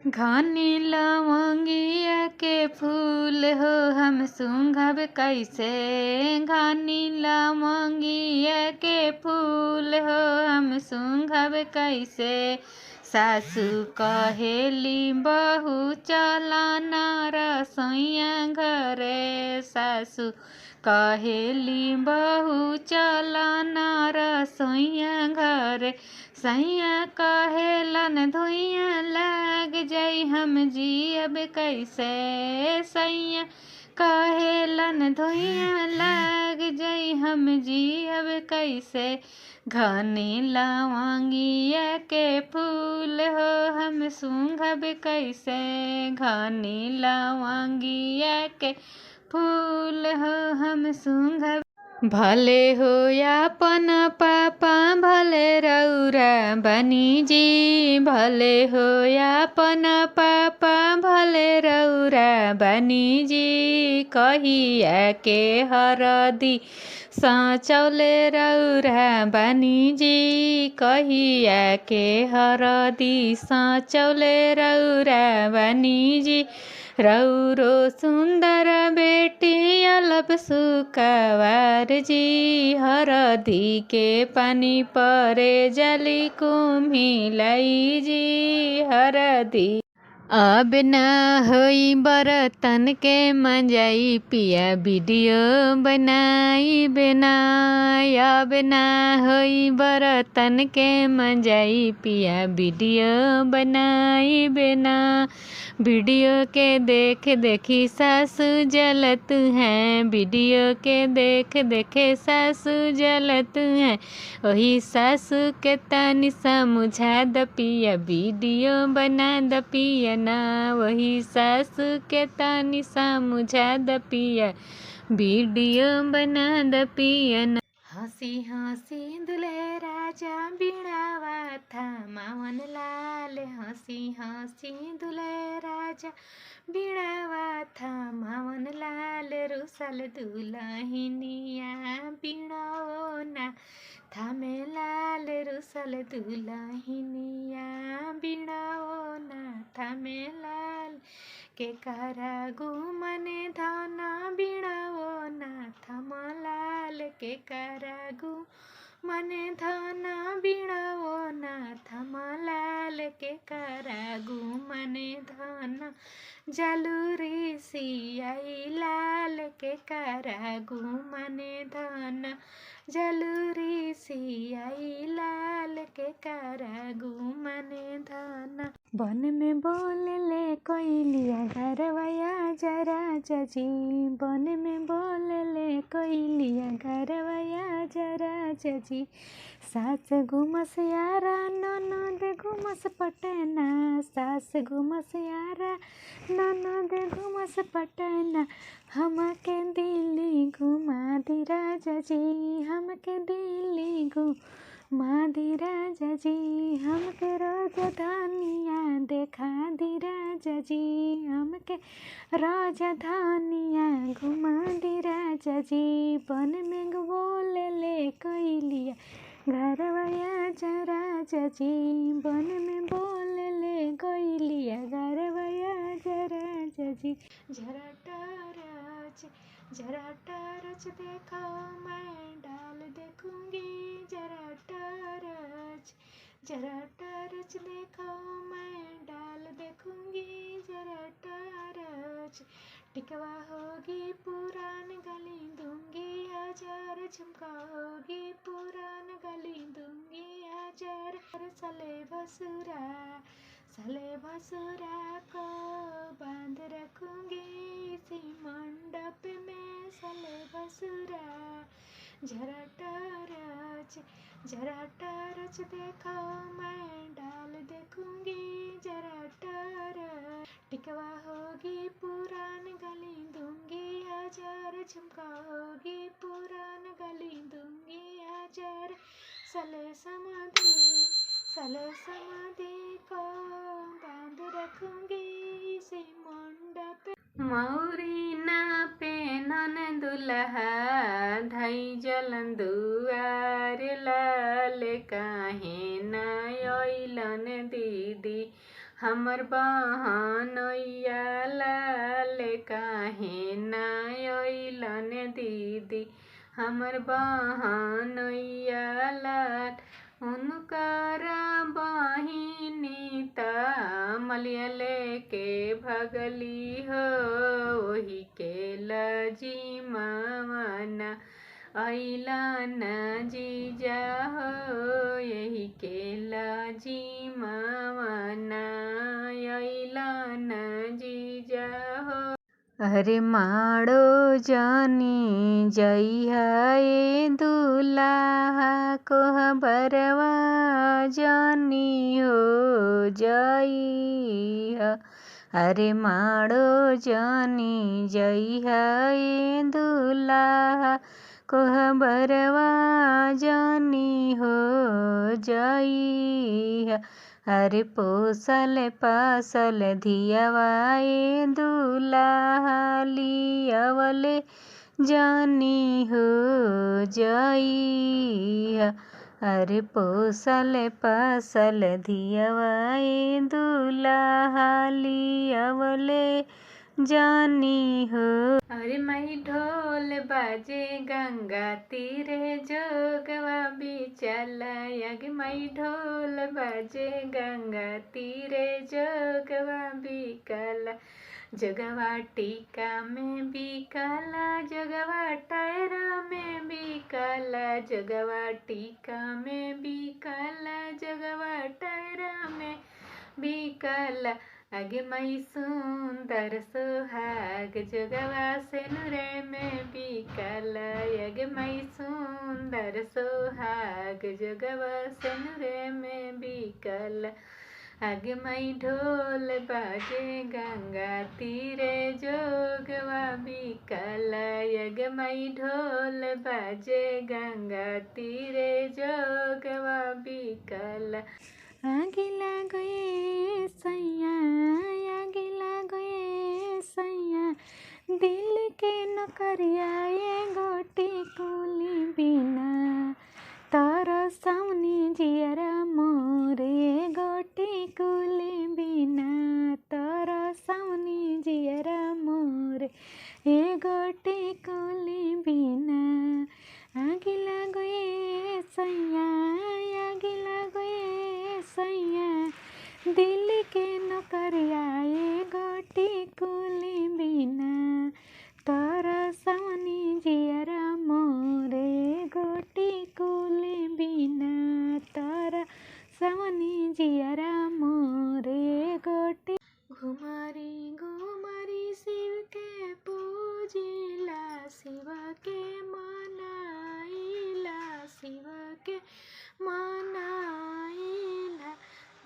घनी लवंगिया के फूल हो हम सूंघब कैसे। घनी लवंगिया के फूल हो हम सूंघब कैसे। सासू कहेली बहू चला ना रसोइया घरे। सासू कहेली बहू चला ना रसोइया घरे। सैया कहेलन धुइया लाग जाई हम जियब कैसे। सैया कहेलन धुइया लाग जाई हम जियब कैसे। घनी लवंगिया के फूल हो हम सूंघब कैसे। घनी लवंगिया के फूल हो हम सूंघब। भले हो यापन पापा भले रौरा बनी जी। भले हो यापन पापा भले रौरा बनी जी। कहिया के हरदी साँचौले रौरा बनी जी। कहिया के हरदी साँचौले रौरा बनी जी। रौरो सुंदर बेटी अलब सुकवार जी। हरदी के पानी परे जली कुम्हिलाई जी। हरदी अब न होई बर्तन के मंजाई पिया वीडियो बनाई बनाई। अब न होई बर्तन के मंजाई पिया वीडियो बनाई बना। वीडियो के देख देखी सासू जलत हैं। वीडियो के देख देखे सासू जलत हैं। वही सासू के तनी समझा द पिया वीडियो बना द पिया ना। वही सासू के तनी समझा द पिया वीडियो बना द पिया ना। हंसी हंसी दुल्हे राजा बीड़ावा था मावन लाल। हंसी हंसी दुल्हे राजा बीड़ावा था मावन लाल। रुसल दुल्हनिया बीड़ाओ ना थामे लाल। रुसल दुल्हनिया बीड़ाओ ना थामे लाल। के करा गुमने धना बीड़ाओ ना थमा लाल। के करा गुमने धना बीड़ाओ ना थमा लाल। के करा गुमने धना जलूरी सियाई लाल। के करा गुमने धना जलूरी सियाई लाल। के करा गुमने धना। बन में बोले ले कोयलिया घरवया जरा जजी। बन में बोले ले कोयलिया घरवया जरा जजी। सास घुमस यारा ननद घुमस पटना। सास घुमस यारा ननद घुमस पटना। हमके दिल्ली घुमा दी राजा जी। हमके दिल्ली घुमा दी राजा जी। हमके राजधानिया देखा दी राजा जी। हमके राजधानिया घुमा दी राजा जी। बन में बोले ले कोयलिया घरवया जरा जजी। बन में बोले ले कोयलिया घरवया जरा जजी। जरा टरच देखो मैं डाल देखूंगी। जरा टरच देखो मैं डाल देखूंगी। जरा टरच टिकवा होगी पुरान गली दूंगी। हजार झुमका होगी पुरान गली दूंगी। हजार सले भसुरा को बांध रखूंगी इसी मंडप में। सले भसुरा जरा टरच देखो मैं डाल देखूंगी। जरा टरच टिकवा होगी पुरान गली दूंगी। हजार झुमका होगी पुरान गली दूंगी। हजार सले समाधि को बांध रखूंगी इसी मंडप। मौरी ना पेनन दुल्हा धई जलन दुआर लाल। काहे ना अइलन दीदी हमर बहनैया लाल काहे ना अइलन दीदी, हमर बहनैया लाल। उनकर बहिनी त मलिया लेके भगली हो, ओही के लजिमावना अइलन जीजा हो, यही के लजिमावना अइलन जीजा हो। अरे माड़ो जानी जइहा ए दुल्हा कोहबरवा जानी हो जइहा, अरे माड़ो जानी जइहा ए दुल्हा कोहबरवा जानी हो जइहा, अरे पोसल पासल धियावा ए दुल्हा लियावले जानी हो जइहा, अरे पोसल पासल धियावा ए दुल्हा लियावले जानी हो। अरे माई ढोल बाजे गंगा तीरे जोगवा बिचला, आगे माई ढोल बाजे गंगा तीरे जोगवा बिकला, जगवा टीका में बिकला जगवा टायरा में बिकला, जगवा टीका में बिकला जगवा टायरा में बिकला, आगे माई सुंदर सुहाग जगवा सेनुरे में बिकला, आगे माई सुंदर सुहाग जगवा सेनुरे में बिकला, आगे माई ढोल बाजे गंगा तीरे जोगवा बिकला, आगे माई ढोल बाजे गंगा तीरे जोगवा बिकला। आगिला गए सैया, आगिला गए सैया, दिल के नौकरिया ए गोटी कुली बिना, तारा सामने जियरा मोरे गोटी कुली बिना, तारा सामने जियरा मोरे ए गोटी कुली बिना। आगिला गए सैया, आगिला गए सैया, दिल के नौकरिया ए गोटी कुली बिना, तारा सामने जियरा मोरे गोटी कुली बिना, तारा सामने जियरा मोरे गोटी। घुमारी घुमारी शिव के पूजिला, शिव के मनाइला, शिव के मनाइला,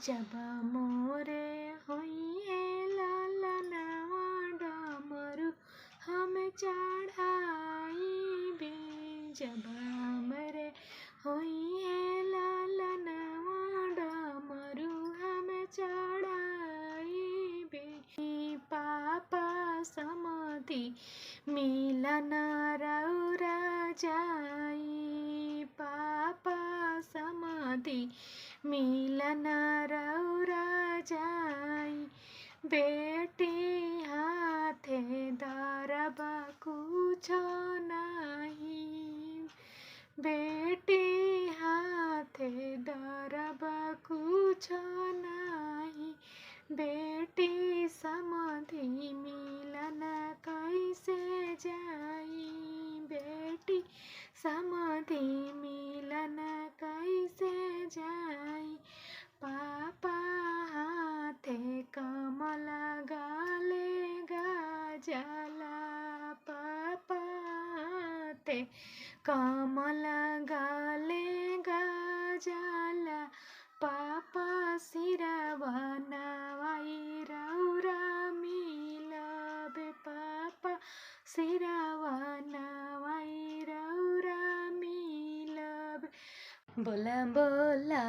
जब मोरे होइए लालनवा डमरू हम चढ़ाइबे, जब हमरे होइए लालनवा डमरू हम चढ़ाइबे, पापा समाधि मिलन रौरा जाई, पापा समाधि मिलन रौरा जाई, बेटी हाथे दरबा कुछो नहीं, बेटी हाथे दरबा कुछो नहीं, बेटी समाधि मिलन कैसे जाई, बेटी समाधि मिलन कैसे जाई, पापा हाथे कमल गाले गाजला, पापा हाथे कमल गाले गाजला, पापा सिरवा नवाई रौरा मिलबे, पापा सिरवा नवाई रौरा मिलबे। बोला बोला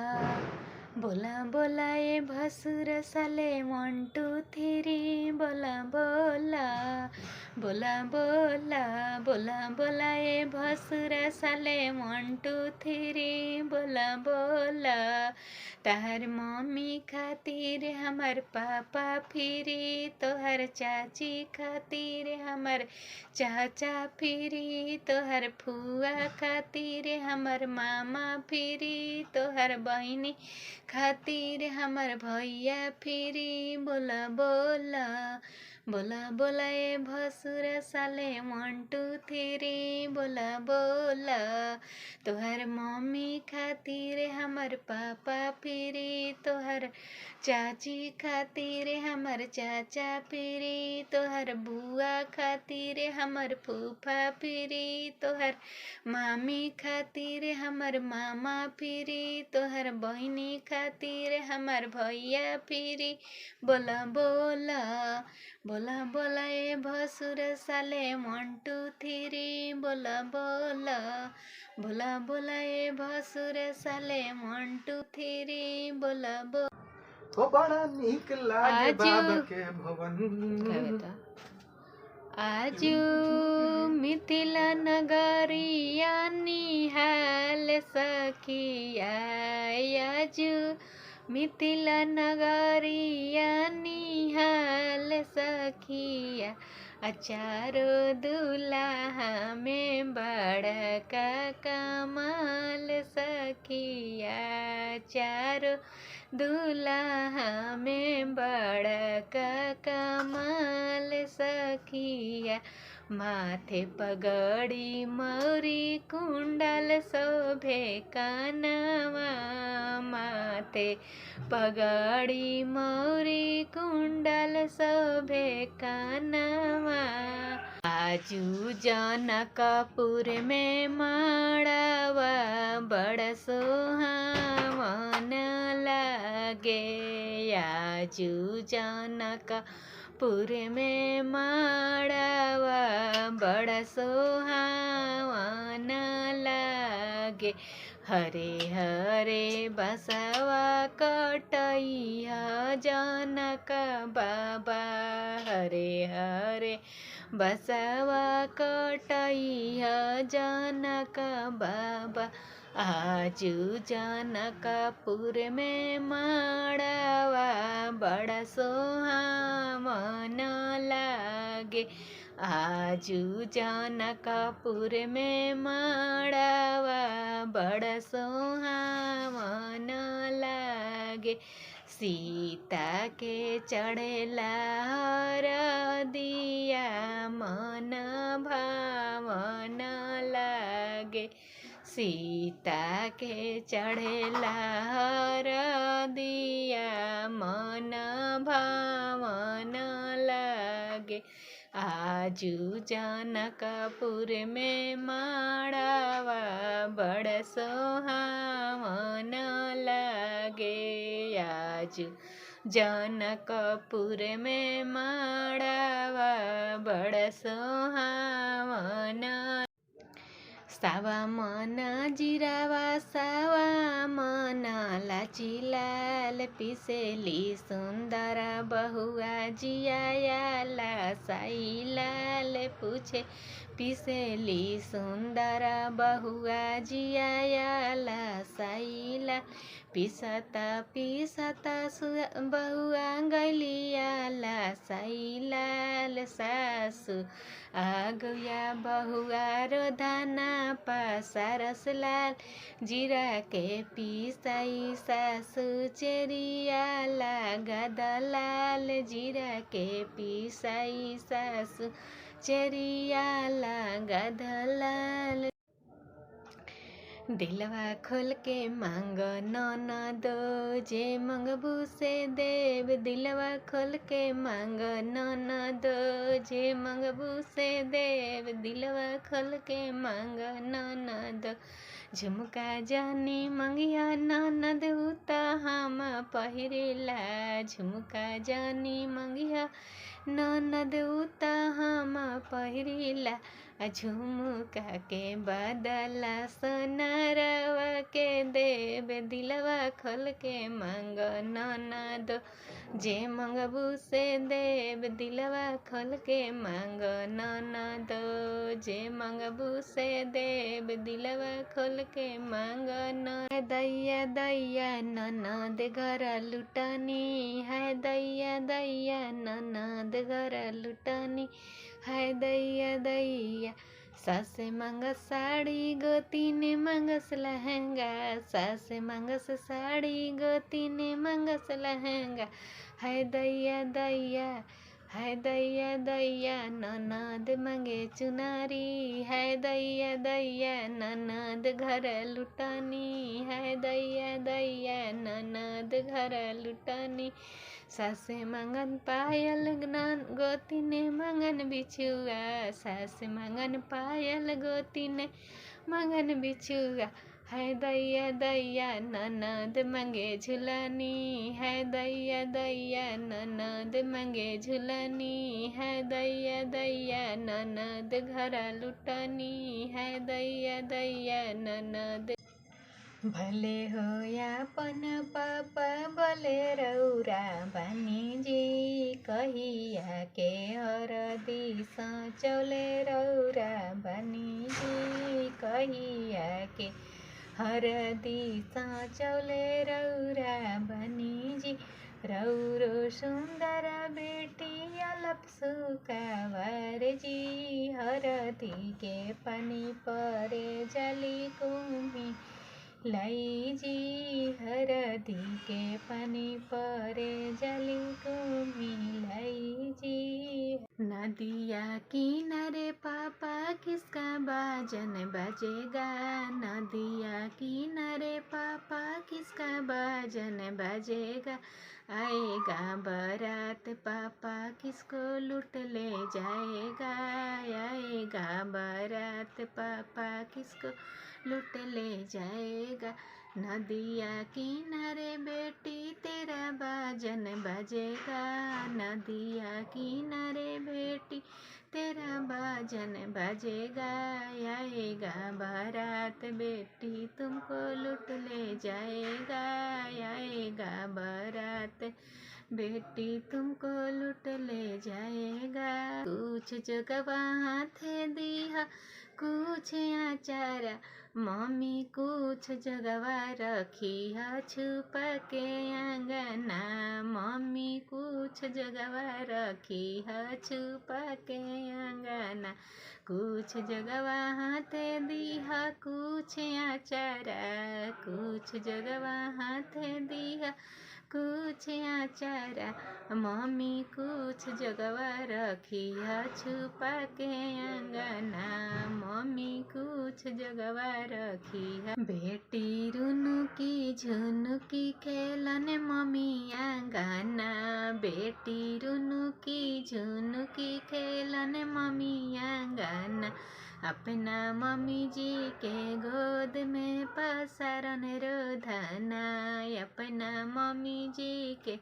बोला बोला ए भसुर साले 1 2 3 बोला बोला बोला बोला बोला बोला ए भसुर साले 1 2 3 बोला बोला तहर मम्मी खातिर हमर पापा फिरी तोहर चाची खातिर हमर चाचा फिरी तोहर फुआ खातिर हमर मामा फिरी तोहर बहिनी खातिर हमर भैया फिरी बोला बोला बोला बोला ए भसुर साले 1 2 3 बोला बोला तोहर मम्मी खातिर हमर पापा फिरी तोहर चाची खातिर हमर चाचा फिरी तोहर बुआ खातिर हमर फूफा फिरी तोहर मामी खातिर हमर मामा फिरी तोहर बहिनी खातिर हमर भैया फिरी बोला बोला बोला बोला ए भसुर साले 1 2 3 बोला बोला बोला बोला ए भसुर साले 1 2 3 बोला बोला ओ बड़ा नीक लागे बाबा के भवन आजू मिथिला नगरिया निहाल सखिया आजू मिथिला नगरिया निहाल सखिया अचारो दुल्हा में बड़का कमाल सखिया चारो दुल्हा में बड़का कमाल सखिया माथे पगड़ी मौरी कुंडल शोभे कानवा माथे पगड़ी मौरी कुंडल शोभे कानवा आजू जनकपुर में माड़वा बड़ सुहावन लागे आजू जनकपुर में माड़वा बड़ सुहावन लागे हरे हरे बसवा कटैया जनक बाबा हरे हरे बसवा कटैया जनक बाबा आजू जनकपुर में माड़वा बड़ा सुहावन लागे आजू जनकपुर में माड़वा बड़ा सुहावन लागे सीता के चढ़ेला हरदिया मन भावन लागे सीता के चढ़ेला हरदिया मन भावन लागे आजू जनकपुर में माड़वा बड़ सुहावन लागे आजू जनकपुर में माड़वा बड़ सुहावन सावा मना जिरावा सावा मना लाची लाल पिसेली सुंदर बहुआ जियाला साई लाल पूछे पिसेली सुंदर बहुआ जियाला साई लाल पिसता पिसता बहुआ गलियाला साई लाल सासु आगुया बहुआ रोधाना पासारस लाल जीरा के पिसाई सासु चेरियाला गदलाल जीरा के पिसाई सासु चेरियाला गदलाल दिलवा खोल के मांग ननदो जे मंगबू से देव दिलवा खोल के मांग ननदो जे मंगबू से देव दिलवा खोल के मांग ननदो झुमका जानी मंगिया ननद उता हम पहिरेला झुमका जानी मंगिया ननद उता हम पहिरेला झुमुका के बदला सोनारवा के देब दिलवा खोल के मांग ननद जे मंगबू से देब दिलवा खोल के मांग ननद जे मंगबू से देब दिलवा खोल के मांग न दैया दैया ननद घर लुटनी है दैया दैया ननद घर लुटनी है दैया दैया सास मांगस साड़ी गोती ने मांगस लहंगा सास मांगस साड़ी गोती ने मांगस लहंगा है दैया दैया है दैया दैया ननद मांगे चुनारी है दैया दैया ननद घर लुटानी है दैया दैया ननद घर लुटानी सासे मंगन पायल गोती ने मंगन बिछुआ सासे मंगन पायल गोती ने मंगन बिछुआ है दैया दैया ननद मंगे झुलानी है दैया दैया ननद मंगे झुलानी है दैया दैया ननद घर लुटानी है दैया दैया ननद भले हो यापन पापा भले रौरा बानी जी कहिया के हरदी सचौले रौरा बानी जी कहिया के हरदी सचौले रौरा बानी जी रौरो सुंदर बेटी अलप सुकावर जी हरदी के पानी परे जली कुम्ही लाई जी हरदी के पानी परे जली को मिलाई जी नदिया किनारे पापा किसका बाजन बजेगा नदिया किनारे पापा किसका बाजन बजेगा आएगा बारात पापा किसको लूट ले जाएगा आएगा बारात पापा किसको लूट ले जाएगा नदिया किनारे बेटी तेरा बाजन बजेगा नदिया किनारे बेटी तेरा बाजन बजेगा आएगा बारात बेटी तुमको लूट ले जाएगा आएगा बारात बेटी तुमको लूट ले जाएगा कुछ जगह हाथे दिया कुछ आचारा मम्मी कुछ जगवा रखी है छुपा के अंगना मम्मी कुछ जगवा रखी है छुपा के अंगना कुछ जगवा हाथे दिया कुछ आचारा कुछ जगवा हाथे दिया कुछ आचारा मम्मी कुछ जगवा रखी है छुपा के अंगना मम्मी कुछ जगवा रखी है बेटी रुनु की झुनु की खेलन मम्मी अंगना बेटी रुनु की झुनु की खेलन मम्मी अंगना अपना मम्मी जी के गोद में पसारन रोधना अपना मम्मी जी के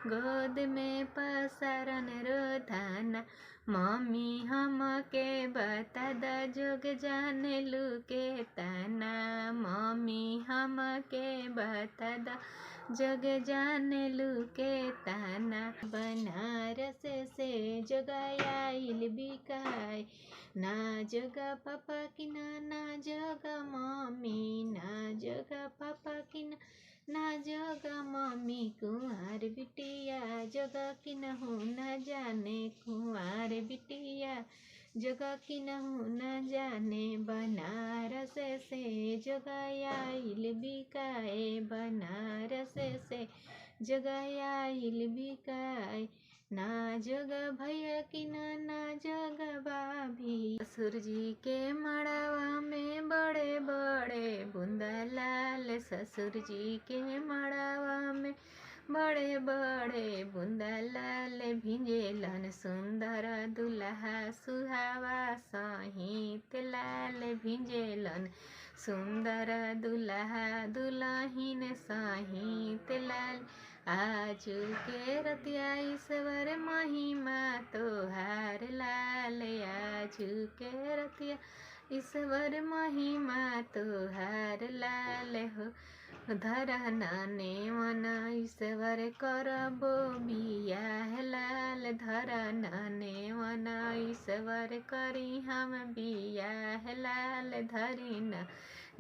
गोद में पसारन रोधना मम्मी हम के बता द जोग जाने लू के तना मम्मी हम के बता द जग जाने लू के ताना बनारस से जगायाइल बिकाय ना जगा पापा की ना जगा मम्मी ना जगा पापा की ना जगा मम्मी कुंवर बिटिया जगा की नहू न जाने कुंवर बिटिया जगा की नहू न जाने बनारस से जगायाइल बिकाए बनारस से जगायाइल बिकाए ना जगा भैया की ना जगा भाभी ससुर जी के मड़ावा में बड़े बड़े बूंदा लाल ससुर जी के मड़ावा में बड़े बड़े बूंदा लाल भिंजेलन सुंदर दुल्हा सुहावा सहित लाल भिंजेलन सुंदर दुल्हा दुल्हीन सहित लाल आजू के रतिया ईश्वर महिमा तोहार लाल आज आजू के रतिया ईश्वर महिमा तोहार लाल हो धरना नेवना ईश्वर करबो बियाह लाल धरना नेवना ईश्वर करी हम बियाह लाल धरिना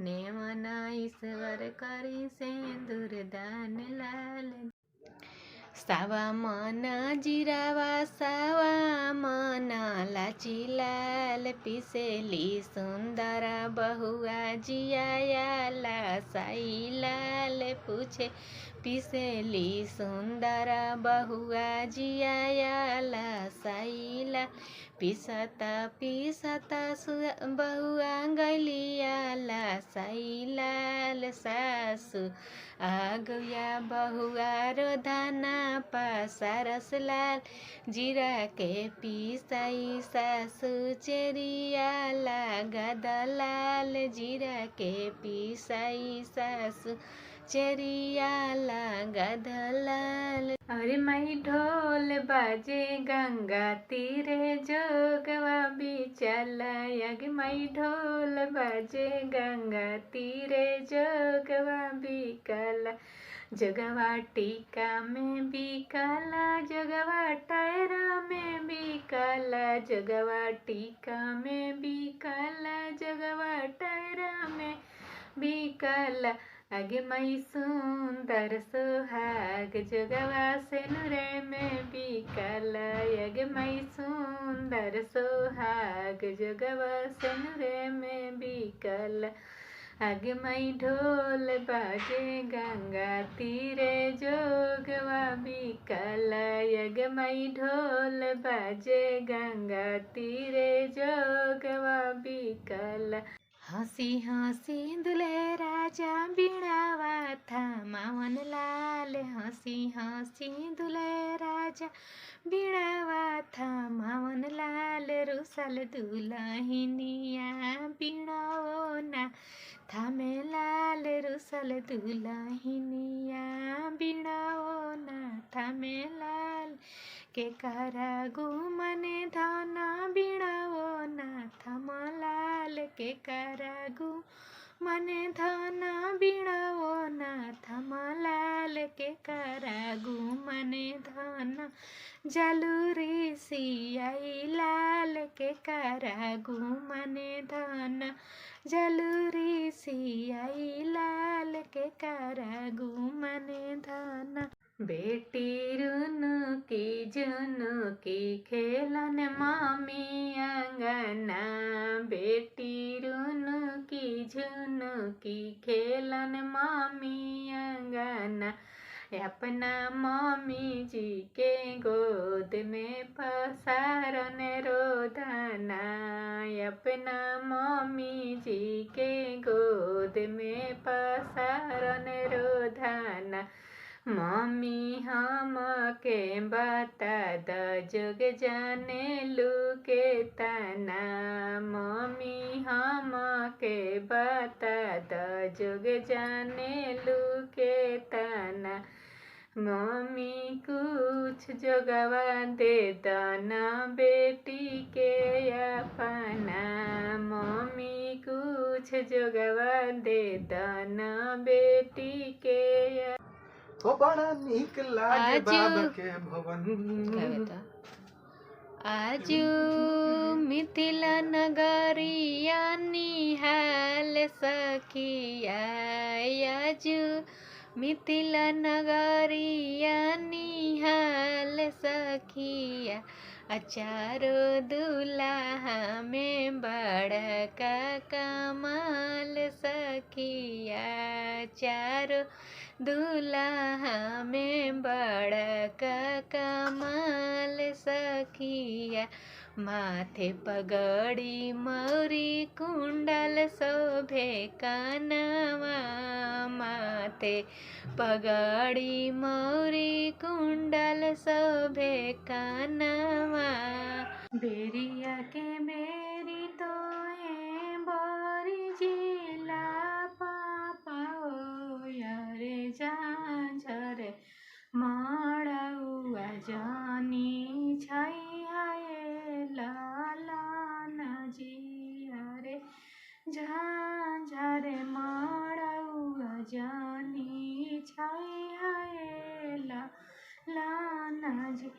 नेवना ईश्वर करी सिंदूर दान लाल सावा मना जिरावा सावा मना लाची लाल पिसेली सुंदरा बहुआ जियाला साई लाल पूछे पिसेली सुंदरा बहुआ जियाला साई लाल पिसता पिसता बहुआ गलियाला साई लाल सासु आगुया बहुआ रोधाना पासारस लाल जीरा के पिसाई सासु चेरिया लागा दलाल जीरा के पिसाई सासु चेरिया लागा दलाल अरे माई ढोल बाजे गंगा तीरे जोगवा बिचला यग माई ढोल बाजे गंगा तीरे जोगवा बिकला जगवा टीका में बिकला जगवा टायरा में बिकला जगवा टीका में बिकला जगवा टायरा में बिकला आगे मई सुंदर सुहाग जगवा से नुरे में बिकला आगे मई सुंदर सुहाग जगवा से नुरे में बिकला आगे मई ढोल बाजे गंगा तीरे जोगवा बिकला आगे मई ढोल बाजे गंगा तीरे जोगवा बिकला हंसी हंसी दुल्हे राजा बीणावा था मावन लाल हंसी हंसी दुल्हे राजा बीणावा था मावन लाल रुसल दुल्हनिया बीणाओ ना थामे लाल रुसल दुल्हनिया बीणाओ ना थामे लाल के करागु मने धना बीणाओ ना थम लाल के करागु मने धना बीणाओ ना थम लाल के करागु मने धना जलूरी सियाई लाल के करागु मने धना जलूरी सियाई लाल के करागु मने धना बेटी रुनु की जुनु की खेलन मामी अंगना बेटी रुनु की झुनु की खेलन मामी अंगना अपना मम्मी जी के गोद में पसारन रोदना अपना मम्मी जी के गोद में पसारन रोदना मम्मी हम के बता द जग जाने लू के तना मम्मी हम के बता द जग जाने लू के तना मम्मी कुछ जगवा दे दाना बेटी के अपना मम्मी कुछ जगवा दे दाना बेटी के हो बड़ा नीक लागे बाबा के भवन आजू मिथिला नगरिया निहाल सखिया आजू मिथिला नगरिया निहाल सखिया अचारो दुल्हा में बड़का कमाल सखिया चारो दुल्हा में बड़का कमाल सखिया माथे पगड़ी मौरी कुंडल शोभे कानवा माथे पगड़ी मौरी कुंडल शोभे कानवा बेरिया के बेरी तो बोरी जिला पापा ओ यारे झांझरे मड़ौआ जानी छैया लालन झाझरे मड़ौआ जानी छाया लाना जी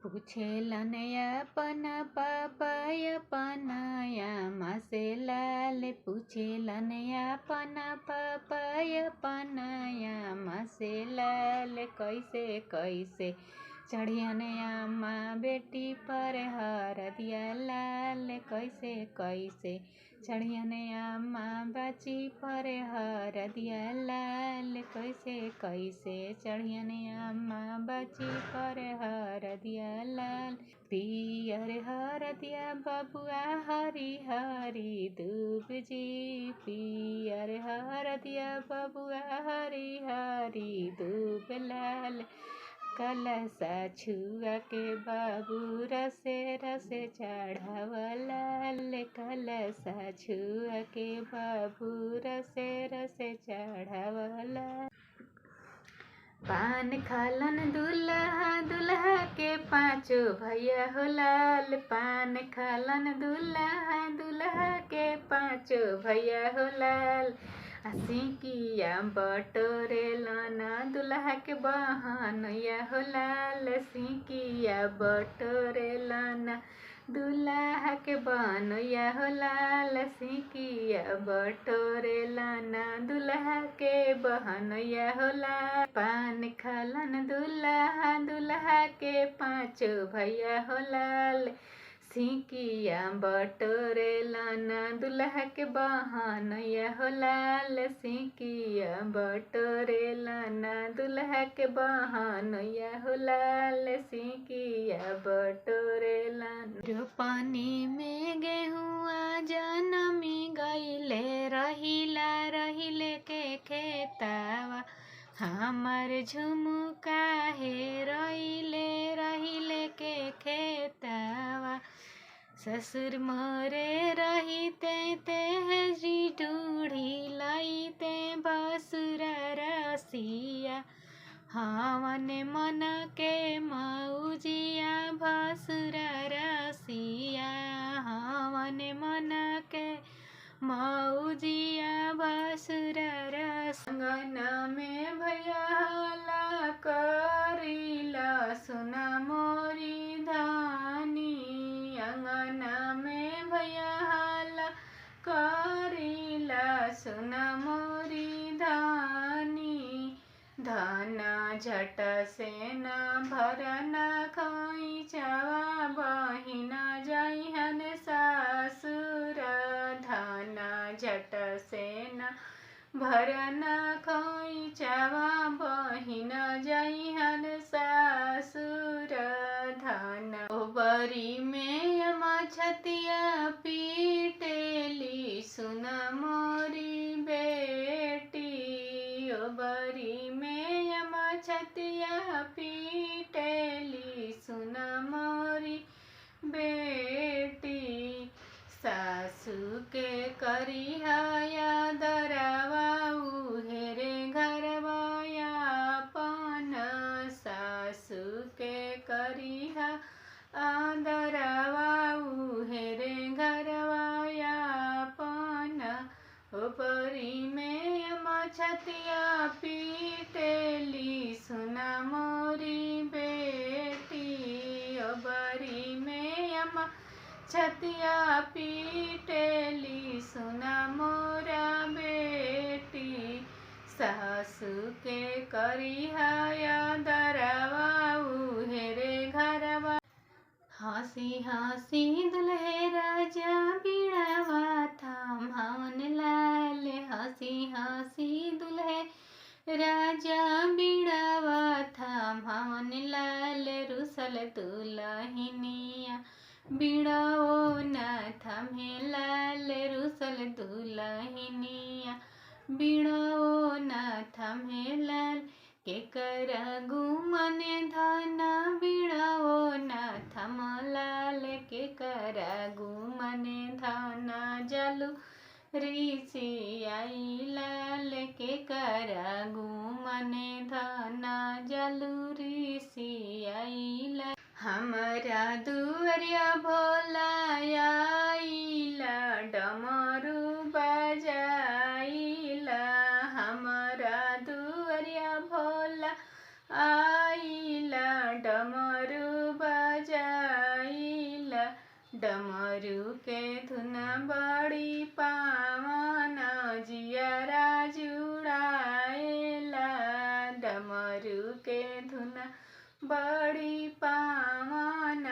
पूछेलन अपन पापाय पनाया मासे लाल पूछेलन अपन पापाय पनाया मासे लाल कैसे कैसे चढ़ियन अम्मा बेटी पर हर दिया लाल कैसे कैसे चढ़ियन अम्मा बची पर हर दिया लाल कैसे कैसे चढ़ियन अम्मा बची पर हर दिया लाल पियर हर दिया बबुआ हरी हरी दूब जी पियर हर दिया बबुआ हरी हरी दूब लाल कलसा छुआ के बाबू रसे रसे चढ़ावलाल कलसा छुआ के बाबू रसे रसे चढ़ावला पान खालन दुल्हा दुल्हा के पाँचों भैया हो लाल पान खालन दुल्हा दुल्हा के पाँचों भैया हो लाल सिंकिया बटोरे लाना दुल्हा के बहनैया हो लाल सिंकिया बटोरे लाना दुल्हा के बहनैया हो लाल सिंकिया बटोरे लाना दुल्हा के बहनैया हो लाल पान खालन दुल्हा दुल्हा के पाँचों भैया हो लाल सिंकिया बटोरे लाना दुल्हा के बहनैया हो लाल सिंकिया बटोरे लाना दुल्हा के बहनैया हो लाल सिंकिया बटोरे लाना जो पानी में गेहुआ जनमी गईले रहिले के खेतावा हमर झुमुका हे रहिले के खेतावा ससुर मोरे रहिते तेजी ढूढ़ी लईते बसुरा रसिया हवन मन के मौजिया भसुरा रसिया हवन मन के मौजिया भसुरा रसंगना में भैया करीला सुना मोरी धानी अंगना में भैया करीला सुना मोरी धानी धाना झट से न भरना खोइचवा बहिना जइहन सासुर धाना झट से न भरना खोइचवा बहिना जइहन सासुर धाना ओबरी में मछतिया पीटेली सुना मोरी बेटी ओबरी में मछतिया पीटेली सुना मोरी बेटी सासू के करिहाया दरवा उहेरे घरवाया पन सासू के करिहा आदरवा उहेरे घरवाया पन ओपरी में मछतिया पीटेली सुना मोरी बेटी ओबरी में छतिया पीटेली सुना मोरा बेटी सासू के करिहाया दरवा उहेरे घरवा हंसी हंसी दुल्हे राजा बीड़ावा थाम हवन लाल हंसी हंसी दुल्हे राजा बीड़ावा थाम हवन लाल रुसल दुल्हनिया बीड़ाओ न थमे लाल रुसल दुल्हनिया बीड़ाओ न थमे लाल के कर गुमन धना बीड़ाओ न थम लाल के कर गुमन धना जलू ऋषि आई लाल के कर गुमन धना जलू ऋषि आई लाल हमारा दुआरिया भोला आइला डमरू डमरू के धुन बड़ी पावन जियरा जुड़ाएला। डमरू के धुन बड़ी पावन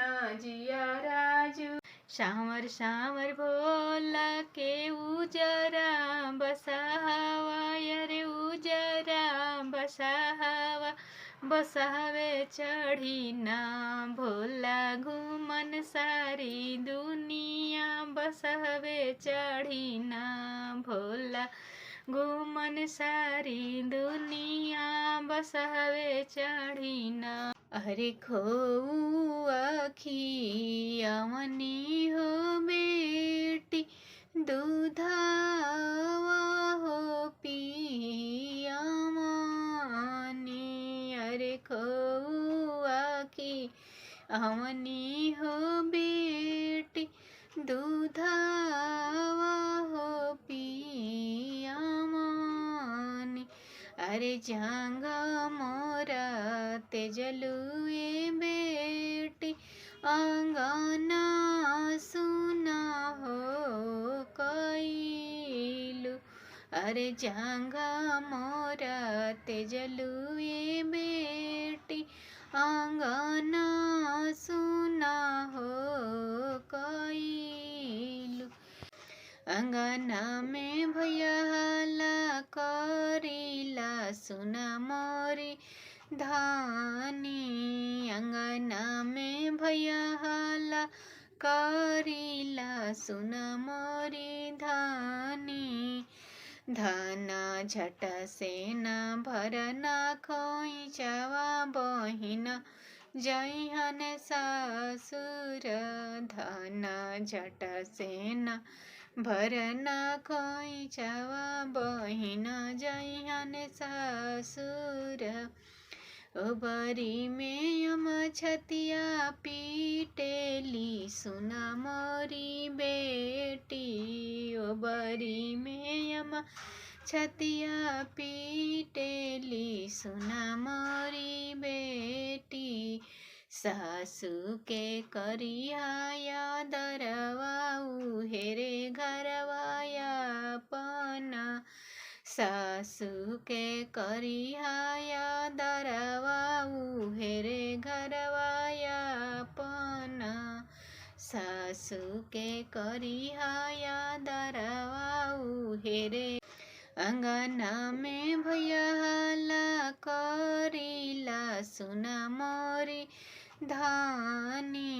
जियरा जु सांवर सांवर भोला के उजरा बसहावा रे उजरा बसहावा बसहवे चढ़ी ना भोला घूमन सारी दुनिया बसहवे चढ़ी ना भोला घूमन सारी दुनिया बसहवे चढ़ी ना। अरे खोऊ आखी अवनी हो बेटी दूधावा हो पिया मानी। अरे खोऊ आखी अवनी हो बेटी दूधावा हो पिया मानी। अरे जांगा मोरा तेजलुए बेटी अंगना सुना हो कैलू। अरे जांगा मोरा तेजलुए बेटी अंगना सुना हो कैलू। अंगना में भैया करीला सुना मोरी धानी। अंगना में भैया करीला सुना मोरी धानी। धाना झट से न भरना खोइचवा बहिना जइहन सासुर। धाना झट से न भरना खोइचवा बहिना जइहन सासुर। ओबरी में यम छतिया पीटेली सुना मोरी बेटी। ओबरी में यम छतिया पीटेली सुना मोरी बेटी। सासू के करिया दरवा उहेरे घरवाया पना। सासू के करिया दरवा उहेरे घरवाया पना। सासू के करिया दरवा उहेरे। अंगना में भैया करीला सुना मोरी धानी।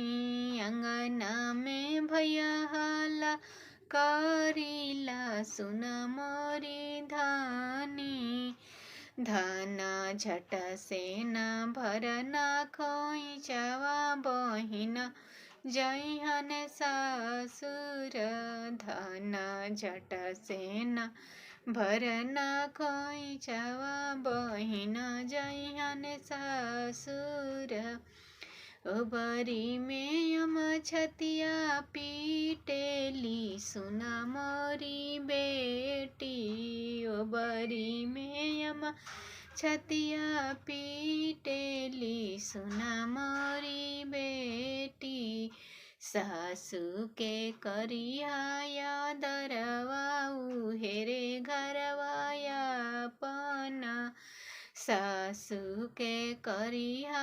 अंगना में भैया करीला सुना मोरी धानी। धाना झट से न भरना खोइचवा बहिना जइहन सासुर। धाना झट से न भरना खोइचवा बहिना जइहन सासुर। ओबरी में यम छतिया पीटेली सुना मोरी बेटी। ओबरी में यम छतिया पीटेली सुना मोरी बेटी। सासू के करिया दरवा उहेरे घरवाया पना। सासू के करिया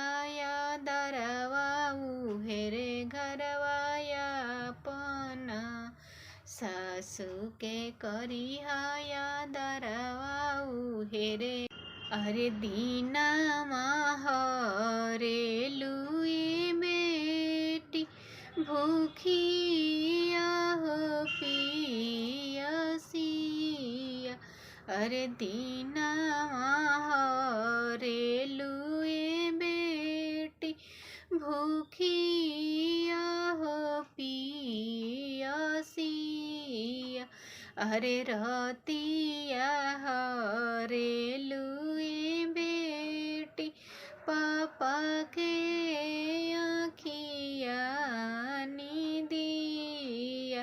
दरवा उहेरे घरवाया पना। सासू के करिया दरवा उहेरे। अरे दीना हरे लुई बेटी भूखिया हो पियसिया। अरे दीना हरे लुए बेटी भूखिया हो पियसिया। अरे रतिया हरे लुए बेटी पापा के आँखिया निदिया।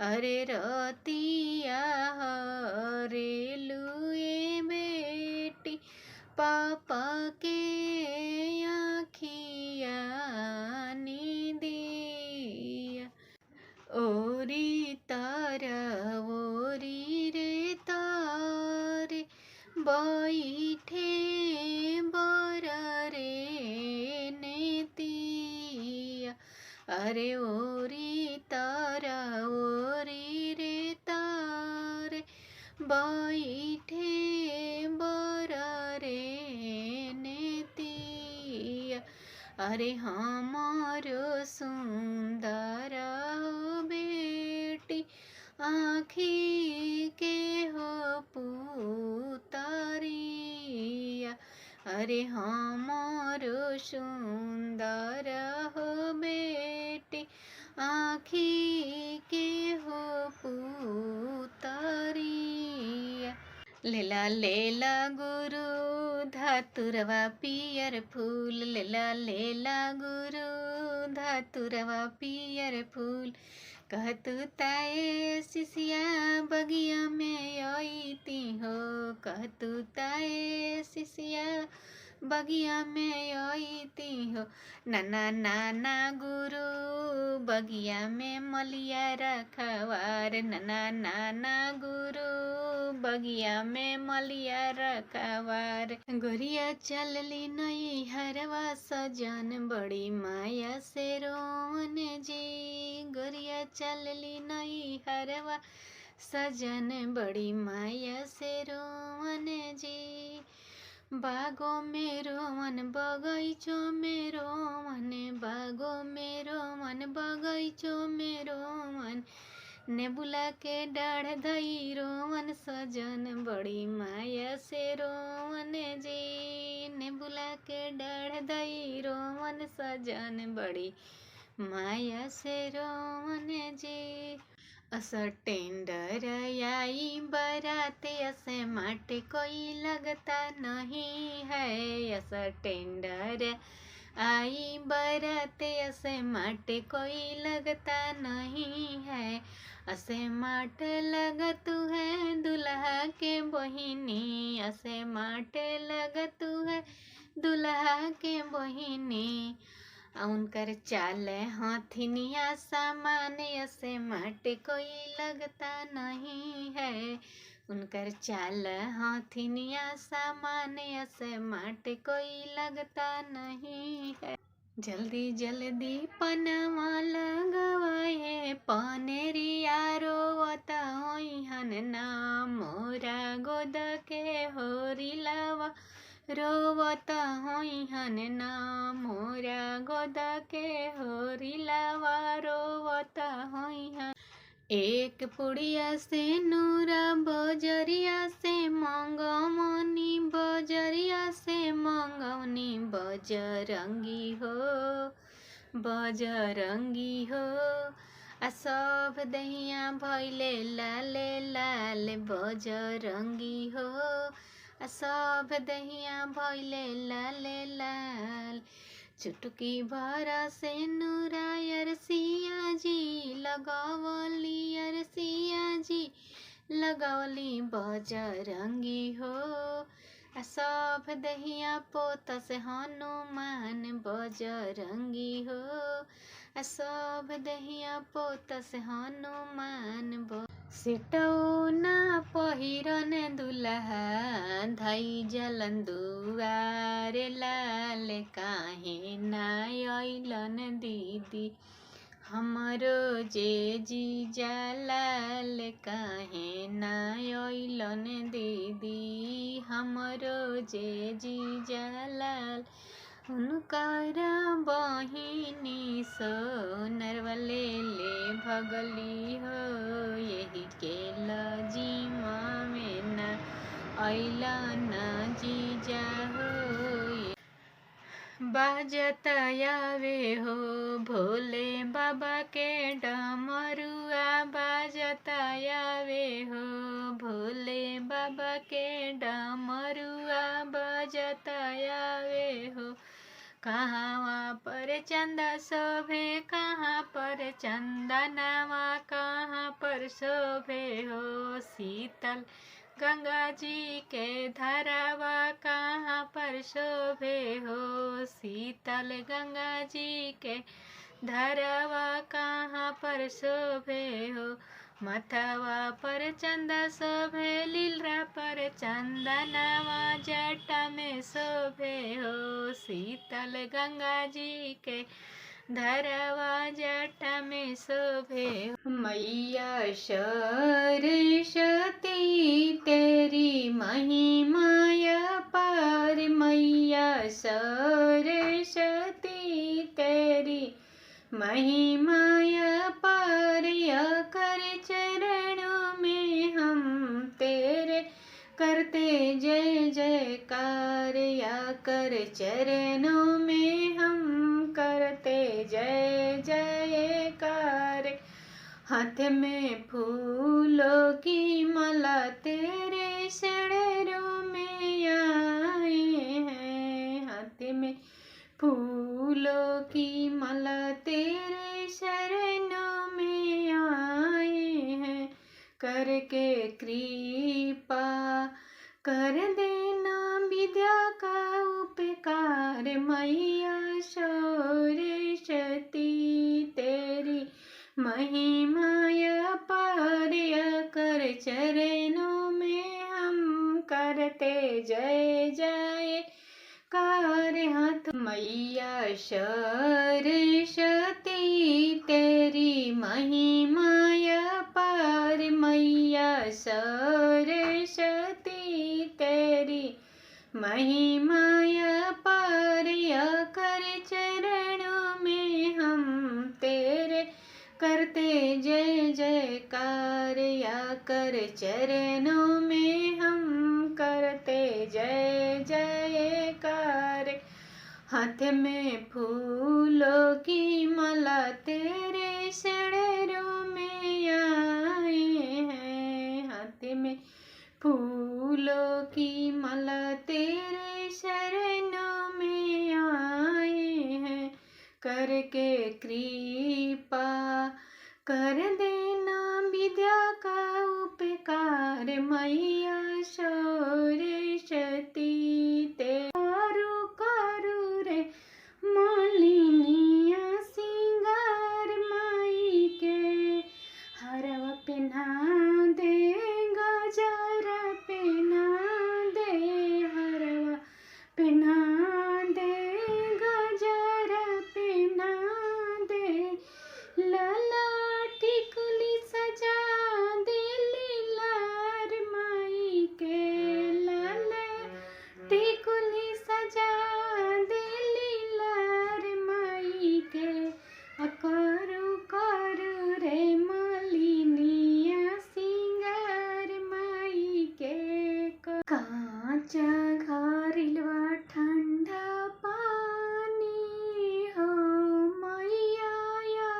अरे रतिया हरे लुए बेटी पापा के आँखिया निदिया। अरे ओरी तारा ओरी रे तारे बैठे बर रे नेतिया। अरे हमारो सुंदर बेटी आँखी के हो पुतरिया। अरे हमारो सुंदर हो बेटी आँखी के हो पुतरिया। लेला लेला गुरु धतुरवा पियर फूल, लेला लेला गुरु धतुरवा पियर फूल। कहतु ताए शिष्या बगिया में आईती हो, कहतु ताए शिष्या बगिया में आईती हो। नाना नाना गुरु बगिया में मलिया रखवार, नाना नाना गुरु बगिया में मलिया रखवार। गोरिया चलली नई हरवा सजन बड़ी माया से रोवन जी, गोरिया चलली नई हरवा सजन बड़ी माया से रोवन जी। बागों में रोवन बगीचों में रोवन, बागों में रोवन बगीचों में रोवन। नेबुला के डाढ़ धई रोवन सजन बड़ी माया से रोवन जी, नेबुला के डाढ़ धई रोवन सजन बड़ी माया से रोवन जी। अस टेंडर आई बराते असे माटे कोई लगता नहीं है, अस टेंडर आई बराते असे माटे कोई लगता नहीं है। असे माट लगतु है दुल्हा के बहिनी, असे माट लगतु है दुल्हा के बहिनी। उनकर चाल हाथिनिया सामान असे माटे कोई लगता नहीं है, उनकर चाल हाथिनिया सामान असे माटे कोई लगता नहीं है। जल्दी जल्दी पनवा लगवाए पनेरिया रोवत होइहन ना, मोरा गोद के होरी लवा रोवत होइहन ना, मोरा गोद के होरी लवा रोवत होइहन। एक पुड़िया से नूरा बजरिया से मंगवनी, बजरिया से मंगवनी बजरंगी हो, बजरंगी हो। आ सब दहिया भैले लाले लाल बजरंगी हो, आ सब दहिया भैले लाले लाल। चुटकी भरा से नूरायर सिया जी लगावली, अरसिया जी लगावली बजरंगी हो। आ सब दहिया पोत से हनुमान बजरंगी हो, आ सब दहिया पोत से हनुमान सिटौना पहिरन दुल्हा धई जलन दुआर लाल काहे ना अइलन दीदी, हमरो जे जीजा लाल काहे ना अइलन दीदी, हमरो जे जीजा लाल। उनकर बहिनी सोनरवा ले ले भगली हो, यही के लजीमा में ना अइला ना जीजा हो। बाजत आवे हो भोले बाबा के डमरुआ, बाजत आवे हो भोले बाबा के डमरुआ, बाजत आवे हो। कहाँ पर चंदा शोभे, कहाँ पर चंदनवा, कहाँ पर शोभे हो शीतल गंगा जी के धरावा, कहाँ पर शोभे हो शीतल गंगा जी के धरावा, कहाँ पर शोभे हो। मथवा पर चंदा शोभे, लीलरा पर चंदनवा, जटा में शोभे हो शीतल गंगा जी के धरवा जटा में शोभे। मैया सरस्वती तेरी महिमा अपार, मैया सरस्वती तेरी महिमा अपार। कर चरणों में हम तेरे करते जय जयकार, या कर चरणों में हम करते जय जयकार। हाथ में फूलों की माला तेरे शरणों में आए हैं, हाथ में फूलों की माला तेरे शरणों में आए हैं। करके कृपा कर देना विद्या का उपकार, मैया सरस्वती तेरी महिमा अपार। कर चरणों में हम करते जय जयकार। हाथ मैया सरस्वती तेरी महिमा अपार, मैया सरस्वती तेरी महिमा अपार। कर चरणों में हम तेरे करते जय जयकार, या कर चरणों में हम करते जय जयकार। हाथ में फूलों की माला तेरे शरणों में आए हैं, हाथ में फूलों की माला तेरे शरणों में आए हैं। करके कृपा कर देना विद्या का उपकार, मैया सरस्वती तेरी करू रे मालिनिया सिंगार, माई के हरवा पहना दे, गजरा पहना दे, हरवा पहना दे, गजरा पहना दे। लाला टिकुली सजा दे लीलार, माई के लाला टिकुली सजा दे लीलार, माई के। करू करू रे मालिनिया सिंगार, माई के। काचा घरिलवा ठंडा पानी हो, मैया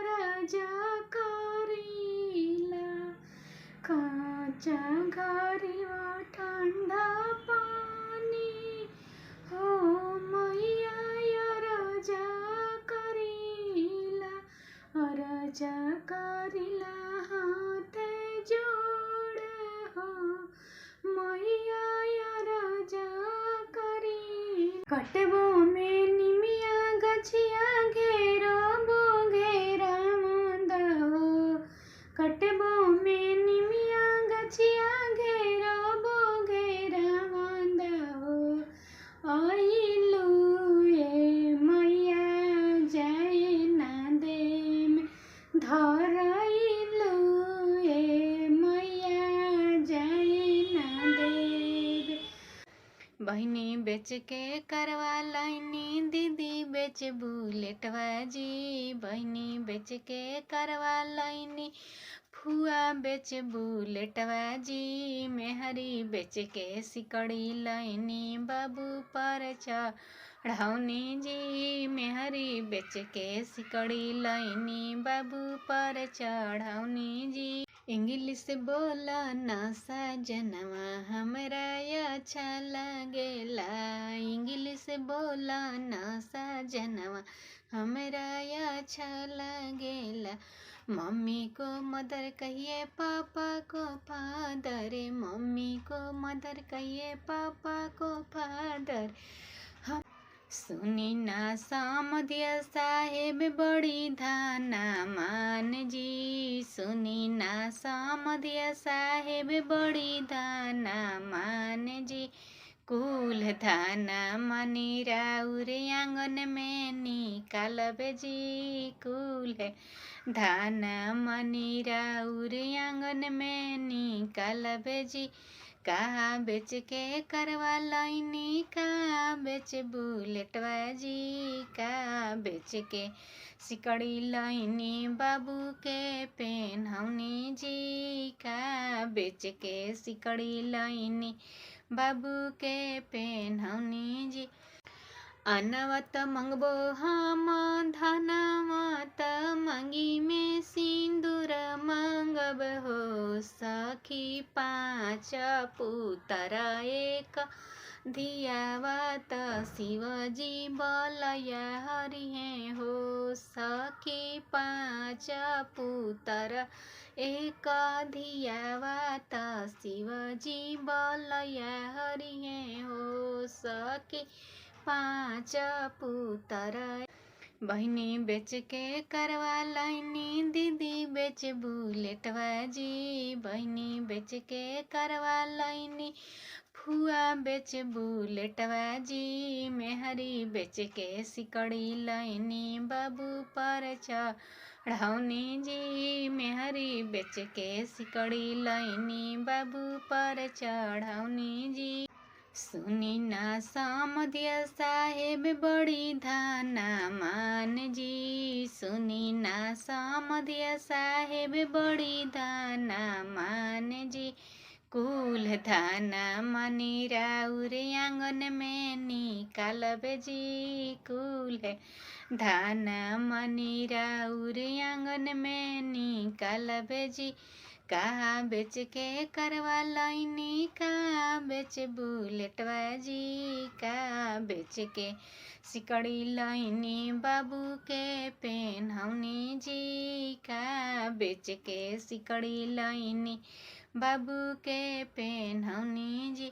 राजा करीला। काचा घरिलवा ठंडा पानी हो, मैया राजा करीला। राजा करीला हाथ जोड़ हो, मैया राजा करी। कटबो में निमिया गछिया घेरो बो घेरा मंदा हो, कटबो में निमिया गछिया घेरो बो घेरा मंदा हो। आइलू ए मैया जाए ना दे में धरइलू ए मैया जाए ना दे। बहिनी बेच के करवा लाइनी, दीदी बेच बुलेटवा जी। बहिनी बेच के करवा लाइनी, फुआ बेच बुलेटवा जी। मेहरी बेच के सिकड़ी लाइनी, बाबू पर चढ़ौनी जी। मेहरी बेच के सिकड़ी लाइनी, बाबू पर चढ़ौनी जी। इंग्लिश बोला ना सजनवा हमरा अच्छा लगेला, इंग्लिश बोला ना सजनवा हमरा अच्छा लगेला। मम्मी को मदर कहिए पापा को फादर, मम्मी को मदर कहिए पापा को फादर। हम सुनी ना सामदिया साहेब बड़ी धाना मान जी। सुनी ना सामदिया साहेब बड़ी धाना मान जी। कुल धाना मनी राउर आंगन में निकालबे जी। कुल धाना मनी राउर आंगन में निकालबे जी। कहाँ बेच के करवा लैनी, कहाँ बेच बुलेटवा जी। कहाँ बेच के सिकड़ी लैनी, बाबू के पेन्हौनी जी। कहाँ बेच के सिकड़ी लैनी, बाबू के पेन्हौनी जी। अनवत मंगबो हम धनवत मंगी में सिंदूर मंगब हो सखी। 5 पुत्र एक धियावत शिवजी बलया हरिहे हो सखी। 5 पुत्र एक धियावत शिवजी बलया हरिहे हो सखी। 5 पुत्र बहिनी बेच के करवा लैनी, दीदी बेच बुलेटवा जी। बहिनी बेच के करवा लैनी, फुआ बेच बुलेटवा जी। मेहरी बेच के सिकड़ी लैनी, बाबू पर चढ़ौनी जी। मेहरी बेच के सिकड़ी लैनी, बाबू पर चढ़ौनी जी। सुनी ना समधिया साहेब बड़ी धाना मान जी। सुनी ना समधिया साहेब बड़ी धाना मान जी। कुल धाना मनी राउर आंगन में निकालबे जी। कुल धाना मनी राउर आंगन में निकालबे जी। कहाँ बेच के करवा लैनी, कहाँ बेच बुलेटवा जी। कहाँ बेच के सिकड़ी लैनी, बाबू के पेन्हौनी जी। कहाँ बेच के सिकड़ी लैनी, बाबू के पेन्हौनी जी।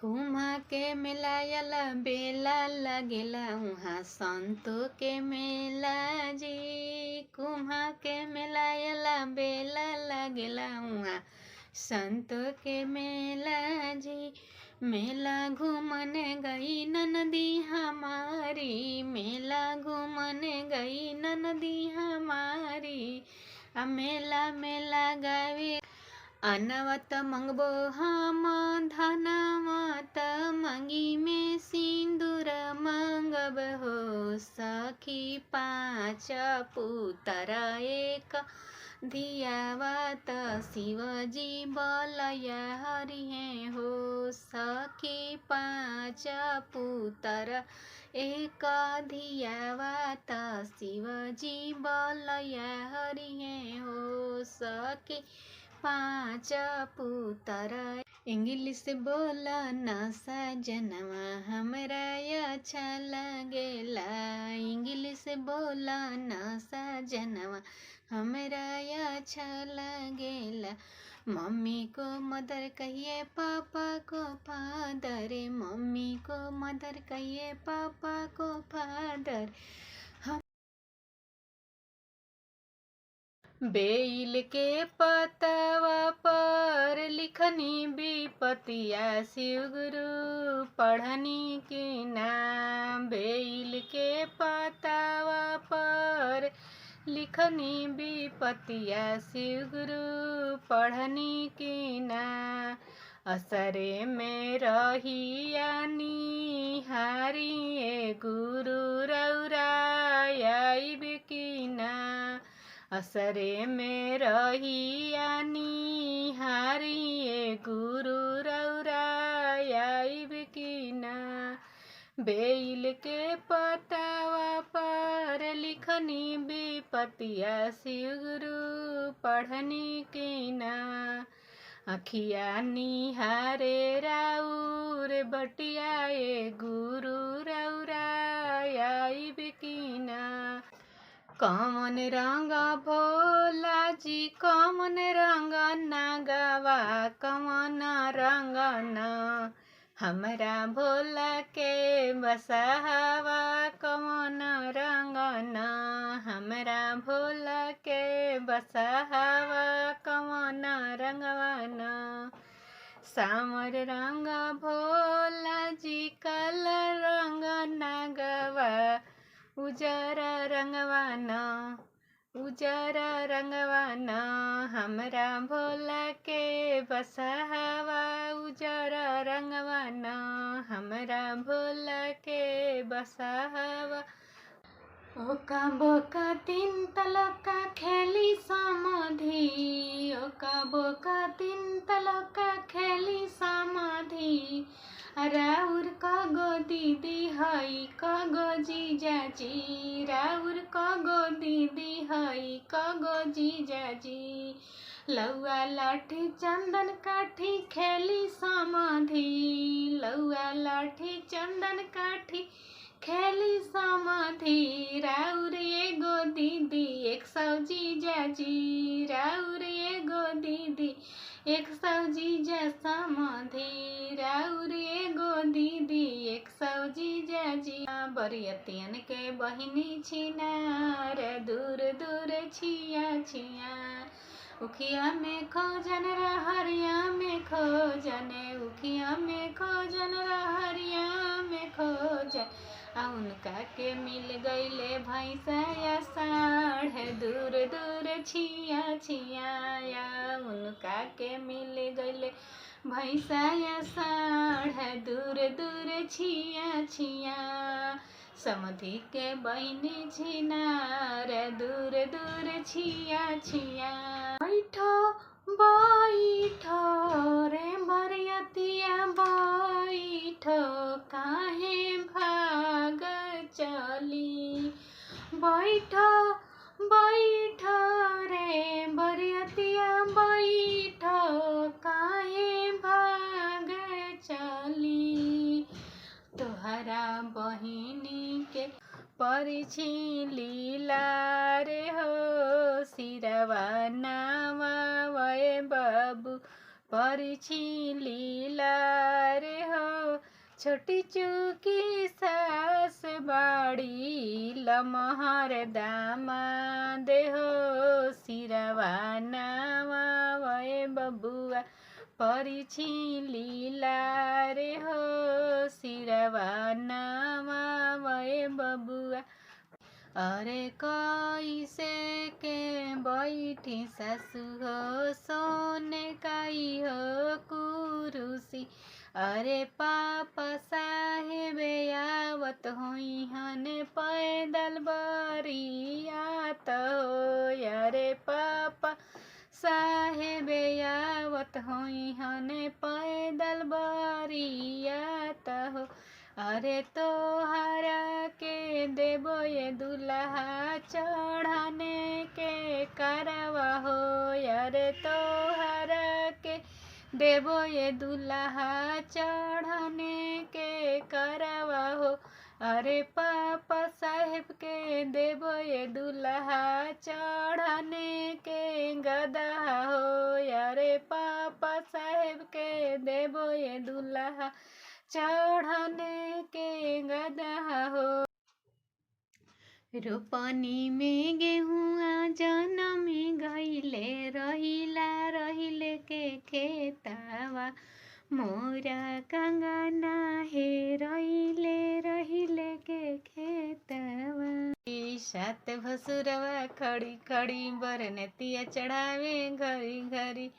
कुम्हा के मेलायल बेला लगेला उहाँ संतो के मेला जी। कुम्हा के मेलायल बेला लगेला उहाँ संतो के मेला जी। मेला घूमन गई ननदी हमारी, मेला घूमन गई ननदी हमारी। मेला मेला गावे अनवत मंगबो हम धनवत मंगी में सिंदूर मंगब हो सखी। 5 पुत्र एक धियावत शिवजी बलया हरिहे हो सखी। 5 पुत्र एक धियावत शिवजी बलया हरिहे हो सखी। 5 पुत्र इंग्लिश बोला ना सजनवा हमरा अच्छा लगेला। इंग्लिश बोला ना सजनवा हमरा अच्छा लगेला। मम्मी को मदर कहिए पापा को फादर, मम्मी को मदर कहिए पापा को फादर। बेल के पतवा पर लिखनी विपतिया शिवगुरु पढ़नी की नाम। बेल के पतवा पर लिखनी विपतिया शिवगुरु पढ़नी की नाम। असरे में रहिया निहारिए गुरु रौराई बिकीना। असरे में रहिया निहारिए गुरु रौराई बिकीना। बेल के पतवा पर लिखनी विपतिया शिवगुरु पढ़नी की ना। अखिया निहारे राउर बटियाए गुरु रौराई बिकीना। कौन रंग भोला जी कौन रंग नागवा कौन रंग न। हमरा भोला के बसहवा कौन रंग न। हमरा भोला के बसहवा कौन रंगवा न। सामर रंग भोला जी काला रंग नागवा उजर रंगवाना उजर रंगवाना हमरा भोला के बसहवा उजर रंगवाना हमरा भोला के बसहवा ओका बोका तीन तलका खेली समाधि ओका बोका तीन तलका खेली समाधि राउर कगो दीदी हई कगो जीजाजी राउर कगो दीदी हई कगो जीजाजी लौआ लाठी चंदन काठी खेली समाधि लौआ लाठी चंदन काठी खेली समाधि राउर एगो दीदी 100 जीजाजी राउर एगो दीदी 100 जीजा समाधि राउर एगो दीदी 100 जीजाजी बरियतियन के बहिनी छिनार दूर दूर छिया छिया उखिया में खोजन रहरिया में खोजन उखिया में खोजन रहरिया में खोजन उनका के मिल गईले भैंसा या साढ़ दूर दूर छिया छिया उनका के मिल गईले भैंसा या साढ़ दूर दूर छिया छिया समधि के बहिनी छिनार दूर दूर छिया छिया बैठो बैठो रे बरियतिया बैठो काहे भाग चली बैठो बैठो रे बरियतिया बैठो काहे भाग चली तोहरा बहिनी के परिछी लीला रे हो सिरवा नावा वए बाबू परिछी लीला रे हो छोटी चुकी सास बाड़ी लमहर दामा दे हो सिरवा नावा वए बबुआ परिछी लीला रे हो सिरवा नावा वए बबुआ अरे कैसे के बैठी सासु हो सोने काई हो कुरुसी अरे पापा साहेब आवत होई हन पैदल बरियात हो अरे पापा साहेब आवत होई हन पैदल बरियात हो अरे तोहरा के देबो ये दुल्हा चढ़ाने के करवा हो अरे तोहरा के देबो ये दुल्हा चढ़ाने के करवा हो अरे पापा साहेब के देबो ये दुल्हा चढ़ाने के गदा हो अरे पापा साहेब के देबो ये दुल्हा चढ़ाने के गदा हो रोपनी में गेहुआ जन में गईले रहिला रहिले के खेतावा मोरा कंगना हे रहिले रहिले के खेतावा सात भसुरवा खड़ी खड़ी बरनतिया चढ़ावे घरी घरी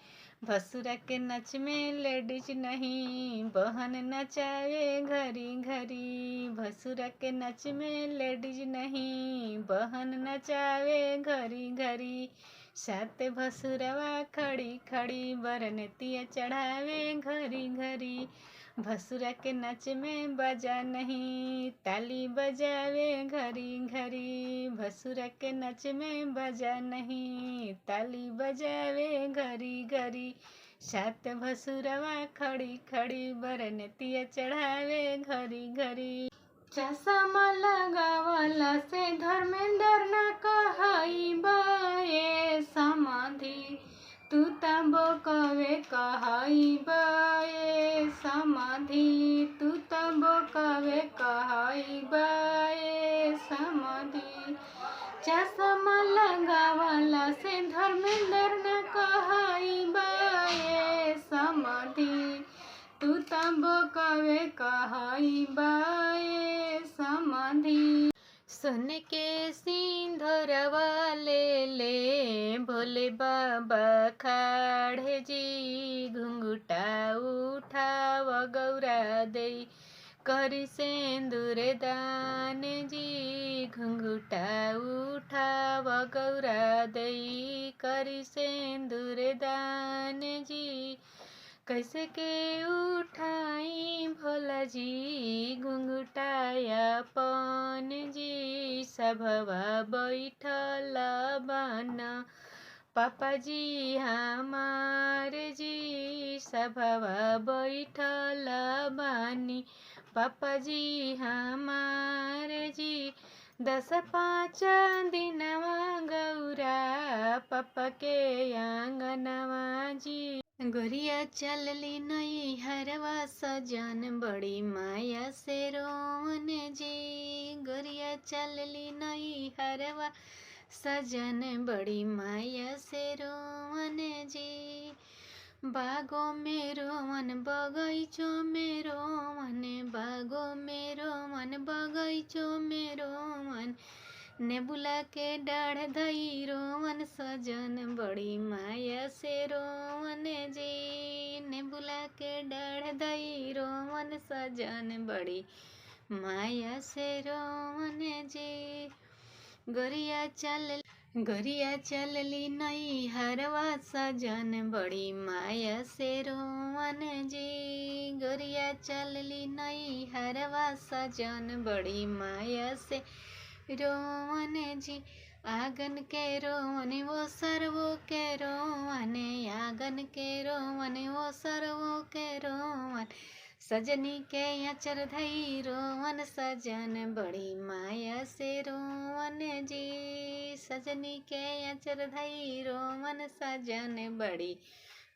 भसुरा के नच में लेडीज नहीं बहन नचावे घरी घरी भसुरा के नच में लेडीज नहीं बहन नचावे घरी घरी सात भसुरवा खड़ी खड़ी बरनतिया चढ़ावे घरी घरी भसुरा के नच में बजा नहीं ताली बजावे घरी घरी भसुरा के नच में बजा नहीं ताली बजावे घरी घरी सात भसुरवा खड़ी खड़ी बरनतिया चढ़ावे घरी घरी चश्मा लगावला से धर्मेंद्र न कहई बे समाधि तू तबो कवे कहई बे समाधि तू तबो कवे कहई बे समाधि चश्मा लगावला से धर्मेंद्र न कहई बे समाधि बोकवे कहई बाए समधी। सुन के सिंधरवा ले ले भोले बाबा खाड़े जी, घुंघुटा उठाव गौरा दे करी सिंदूर दान जी, घुंघुटा उठाव गौरा दे करी सिंदूर दान जी। कैसे के उठाई भोला जी घुंघुटाया पन जी, सभवा बैठल बन पापा जी हमार जी, सभवा बैठल बानी पापा जी हमार जी। 10-5 दिनवा गौरा पापा के आंगनवा जी। गोरिया चलली नई हरवा सजन बड़ी माया से रोवन जी, गोरिया चलली नई हरवा सजन बड़ी माया से रोवन जी। बागों में रोवन बगैचों में रोवन, बागों में रोवन बगैचों में रोवन, नेबुला के डाढ़ धई रोवन सजन बड़ी माया से रोवन जी, नेबुला के डाढ़ धई रोवन सजन बड़ी माया से रोवन जी। गोरिया चलली नई हरवा सजन बड़ी माया से रोवन जी, गोरिया चलली नई हरवा सजन बड़ी माया से रोवन जी। आंगन के रोवन वो सरवो के रोवन, आंगन के रोवन वो सरवो के रोवन, सजनी के अचर धई रोवन सजन बड़ी माया से रोवन जी, सजनी के अचर धई रोवन सजन बड़ी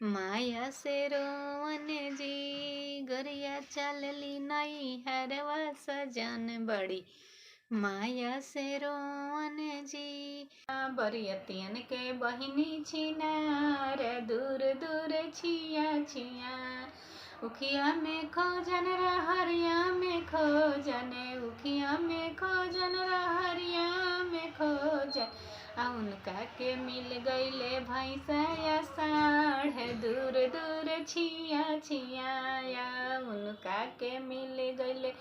माया से रोवन जी। गोरिया चलली नई हरवा सजन बड़ी माया से रोवन जी। बरियतियन के बहिनी छिनार दूर दूर छिया छिया, उखिया में खोजन रहरिया में खोजन, उखिया में खोजन रहरिया में खोजन, उनका के मिल गईले भैंसा या साढ़ दूर दूर छिया छिया, उनका के मिल गईले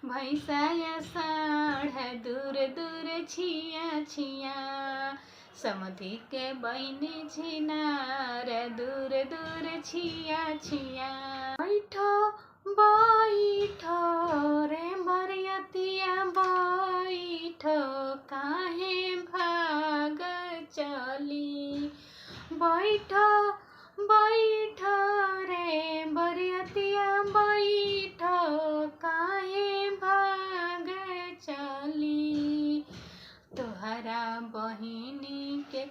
भैंसा या साढ़ दूर दूर छिया छिया। समधी के बहिनी छिनार दूर दूर छिया छिया। बैठो बैठो रे बरियतिया बैठो, काहे भाग चली, बैठो बैठो रे बरियतिया बैठो, काहे भाग चली, तोहरा बहिनी के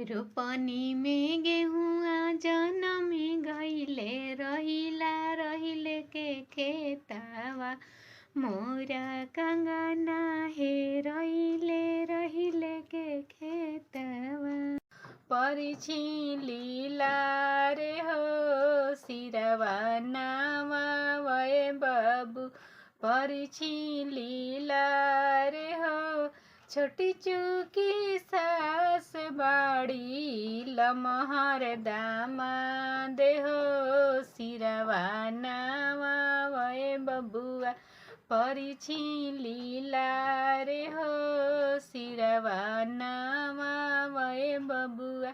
रोपनी में गेहुआ जनम गईले, रहिला रहिले के खेतवा मोरा कंगना हे रहिले रहिले के खेतवा। परिछी लीला रे हो सिरवा नावा वए बाबू, परिछी लीला रे हो छोटी चुकी सास बाड़ी, लमहर दामाद हो सिरवा नावा वए बबुआ, परिछी लीला रे हो सिरवा नावा वए बबुआ।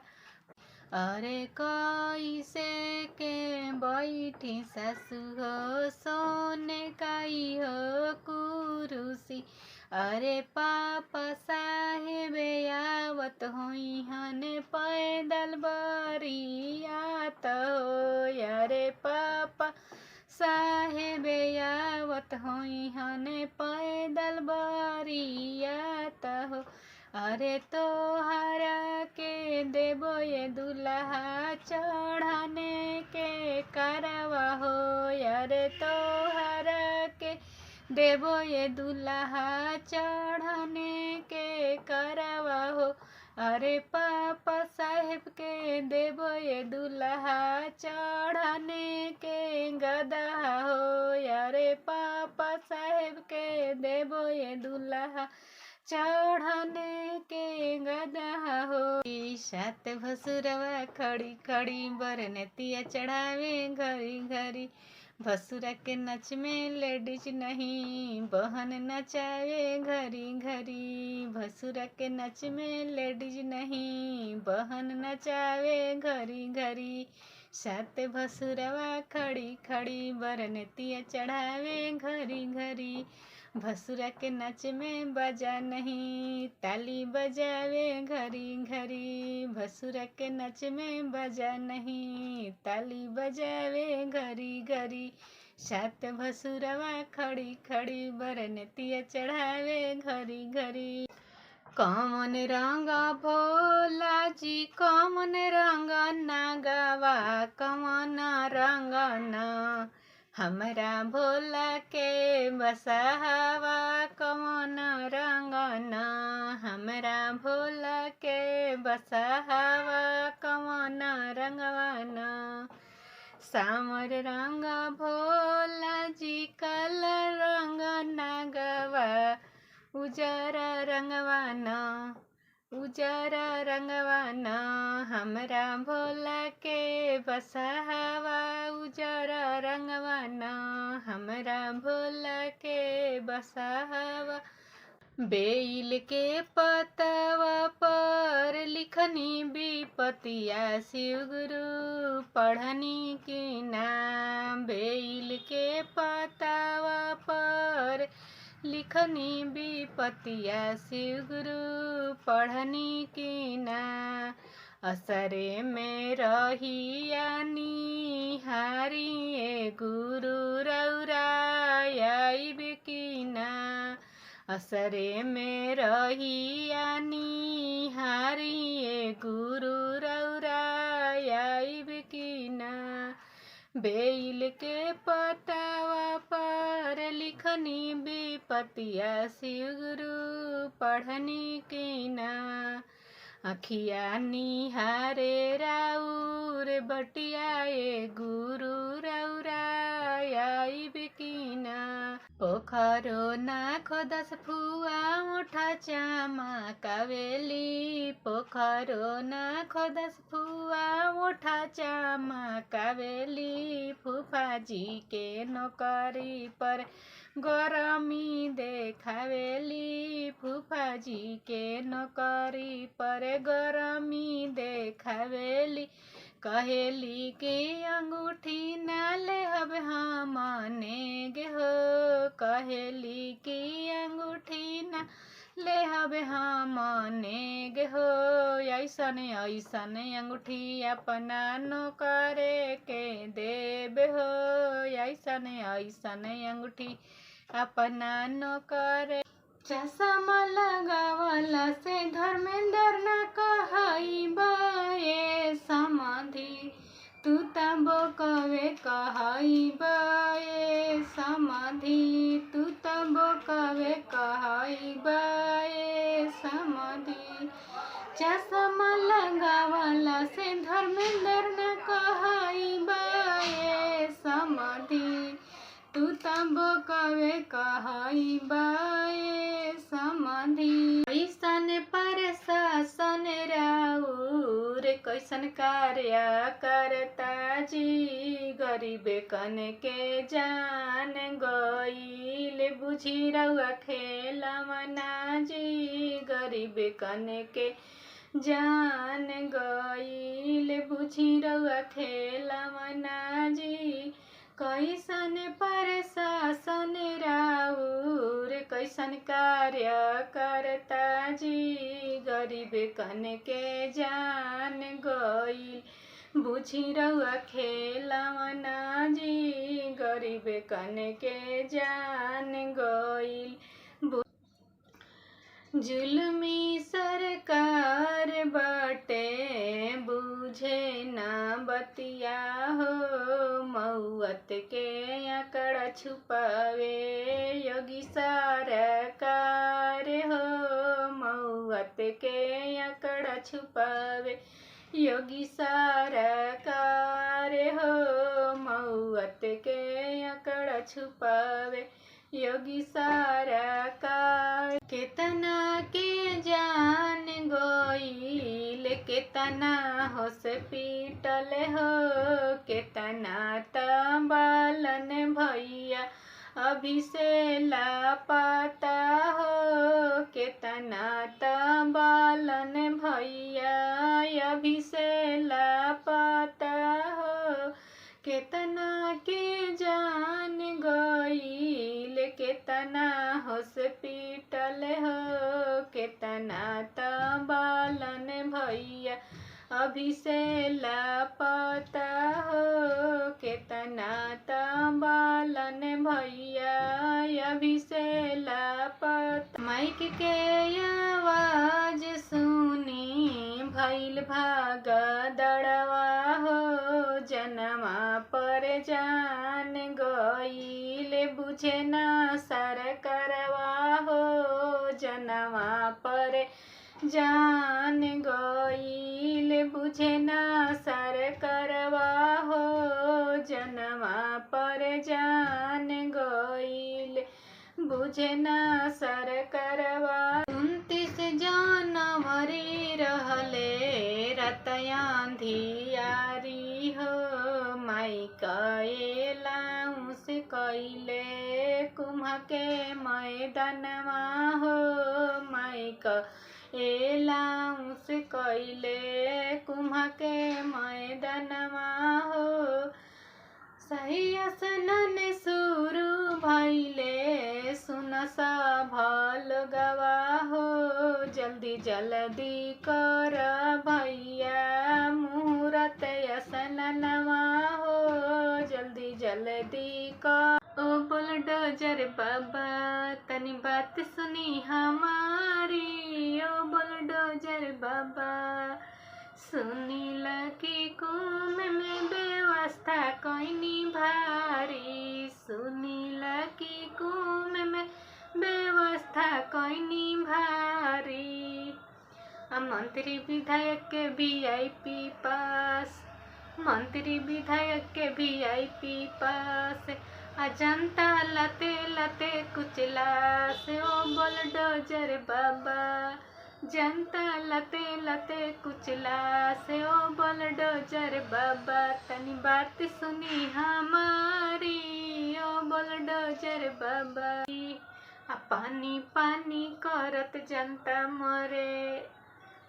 अरे कैसे के बैठी सासु हो सोने काई हो कुरुसी, अरे पापा साहेब आवत होई हन पैदल बरियात हो, अरे पापा साहेब आवत होई हन पैदल बरियात हो, अरे तोहरा के देबो ये दुल्हा चढ़ाने के करवा हो, अरे तोहरा के देबो ये दुल्हा चढ़ाने के करवा हो, अरे पापा साहेब के देबो ये दुल्हा चढ़ाने के गधा हो, अरे पापा साहेब के देबो ये दुल्हा, चढ़ने के गधा हो। सात भसुरवा खड़ी खड़ी बरनतिया चढ़ावे घरी घरी, भसुरा के नच में लेडीज नहीं बहन नचावे घरी घरी, भसुरा के नच में लेडीज नहीं बहन नचावे घरी घरी। सात भसुरवा खड़ी खड़ी बरनतिया चढ़ावे घरी घरी, भसुरा के नच में बजा नहीं ताली बजावे घरी घरी, भसुरा के नच में बजा नहीं ताली बजावे घरी घरी। सात भसुरवा खड़ी खड़ी बरनतिया चढ़ावे घरी घरी। कौन रंग भोला जी कौन रंग नागवा, कौन रंग न हमरा भोला के बसहवा, कौन रंग न हमरा भोला के बसहवा, कौन रंगवा न। सामर रंग भोला जी काला रंग नागवा, उजर रंगवा न उजर रंगवा न हमरा भोला के बसहवा, उजर रंगवा न हमरा भोला के बसहवा। बेल के पतवा पर लिखनी विपतिया शिव गुरु पढ़नी की नाम, बेल के पतवा पर लिखनी विपतिया शिव गुरु पढ़नी की ना, असरे में रहिया निहारिए गुरु रौरा आइब की ना, असरे में रहिया निहारिए गुरु रौरा आइब की ना। बेल के पतवा पर लिखनी विपतिया शिव गुरु पढ़नी की ना, अखिया निहारे राउर बटियाए गुरु रौरा आइब की ना। पोखरो ना खोदस फुआ उठा चामा कावेली, पोखरो ना खोदस फुआ उठा चामा कावेली, फूफा जी के नौकरी पर गरमी देखावेली, फूफा जी के नौकरी पर गरमी देखावेली, कहेली के अंगूठी ना लेहब हमने गे हो, कहेली की अंगूठी ना लेहब हमने गे हो, ऐसन ऐसन अंगूठी अपना नौकरे के देबे हो, ऐसन ऐसन अंगूठी अपना नौकरे। चश्मा लगावला से धर्मेंद्र न कहइबा ए समाधि, तू तबो कवे कहइबा ए समाधि, तू तबो कवे कहइबा ए समाधि। चश्मा लगावला से धर्मेंद्र न कहइबा ए समाधि, तू तबो कवे कहइबा ए समाधि। ऐसन प्रशासन राउर कैसन कार्य करता जी, गरीब कन के जान गईल बुझी रउआ खेलवना जी, गरीब कन के जान गईल बुझी रउआ खेलवना जी। कैसन प्रशासन राउर कैसन कार्य करता जी, गरीब कन के जान गईल बुझी रउआ खेलवना जी, गरीब कन के जान गईल। जुल्मी सरकार बाटे बुझे ना बतिया हो, मौत के आंकड़ा छुपावे योगी सरकार हो, मौत के आंकड़ा छुपावे योगी सरकार हो मऊत के अकड़ छुपावे। योगी सरकार केतना के जान गईल, केतना हॉस्पिटल हो, केतना तबालन भैया अभी से लापता हो, केतना तबालन भैया अभी से लापता हो। केतना के जान गईल, केतना हॉस्पिटल हो, केतना तबालन भैया अभी से लापता हो, केतना तबालन भैया अभी से लापता। माइक के आवाज सुनी भइल भाग दड़वा हो, जनमा पर जान गईल बुझे ना सरकारवा हो, जनमा पर जान गईल बुझे ना सरकारवा हो, जनमा पर जान गईल बुझे ना सरकारवा। 29 जनवरी रहले रात अंधियारी हो, माइक एलाउंस कइले कुम्हा के मैदानवा हो, माइक एलाउंस कइले कुम्हा के मैदानवा हो। सही स्नान शुरू भइले सुन सब लोगवा हो, जल्दी जल्दी कर भैया मुहूर्त स्नानवा हो, जल्दी जल्दी कर। ओ बुलडोजर बाबा तनी बात सुनी हमारी, ओ बुलडोजर बाबा सुनीला की कुम में व्यवस्था कोइनी भारी, सुनीला की कुम में व्यवस्था कोइनी भारी। मंत्री विधायक के VIP पास, मंत्री विधायक के VIP पास, जनता लते लते कुचला से ओ बुलडोजर बाबा, जनता लते लते कुचला से ओ बुलडोजर बाबा तनी बात सुनी हमारी, ओ बुलडोजर बाबा। आ पानी पानी करत जनता मरे,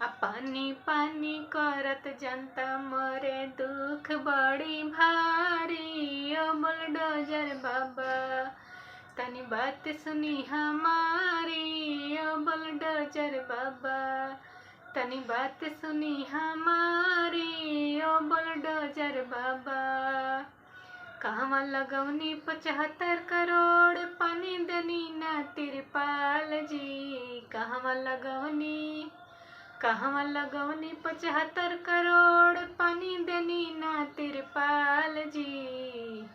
आ पानी पानी करत जनता मरे, दुख बड़ी भारी ओ बुलडोजर बाबा तनी बात सुनी हमारी, ओ बुलडोजर बाबा तनी बात सुनी हमारी, ओ बुलडोजर बाबा। कहवा लगवनी 75 करोड़ पानी देनी ना तिरपाल जी, कहवा लगवनी 75 करोड़ पानी देनी ना तिरपाल जी।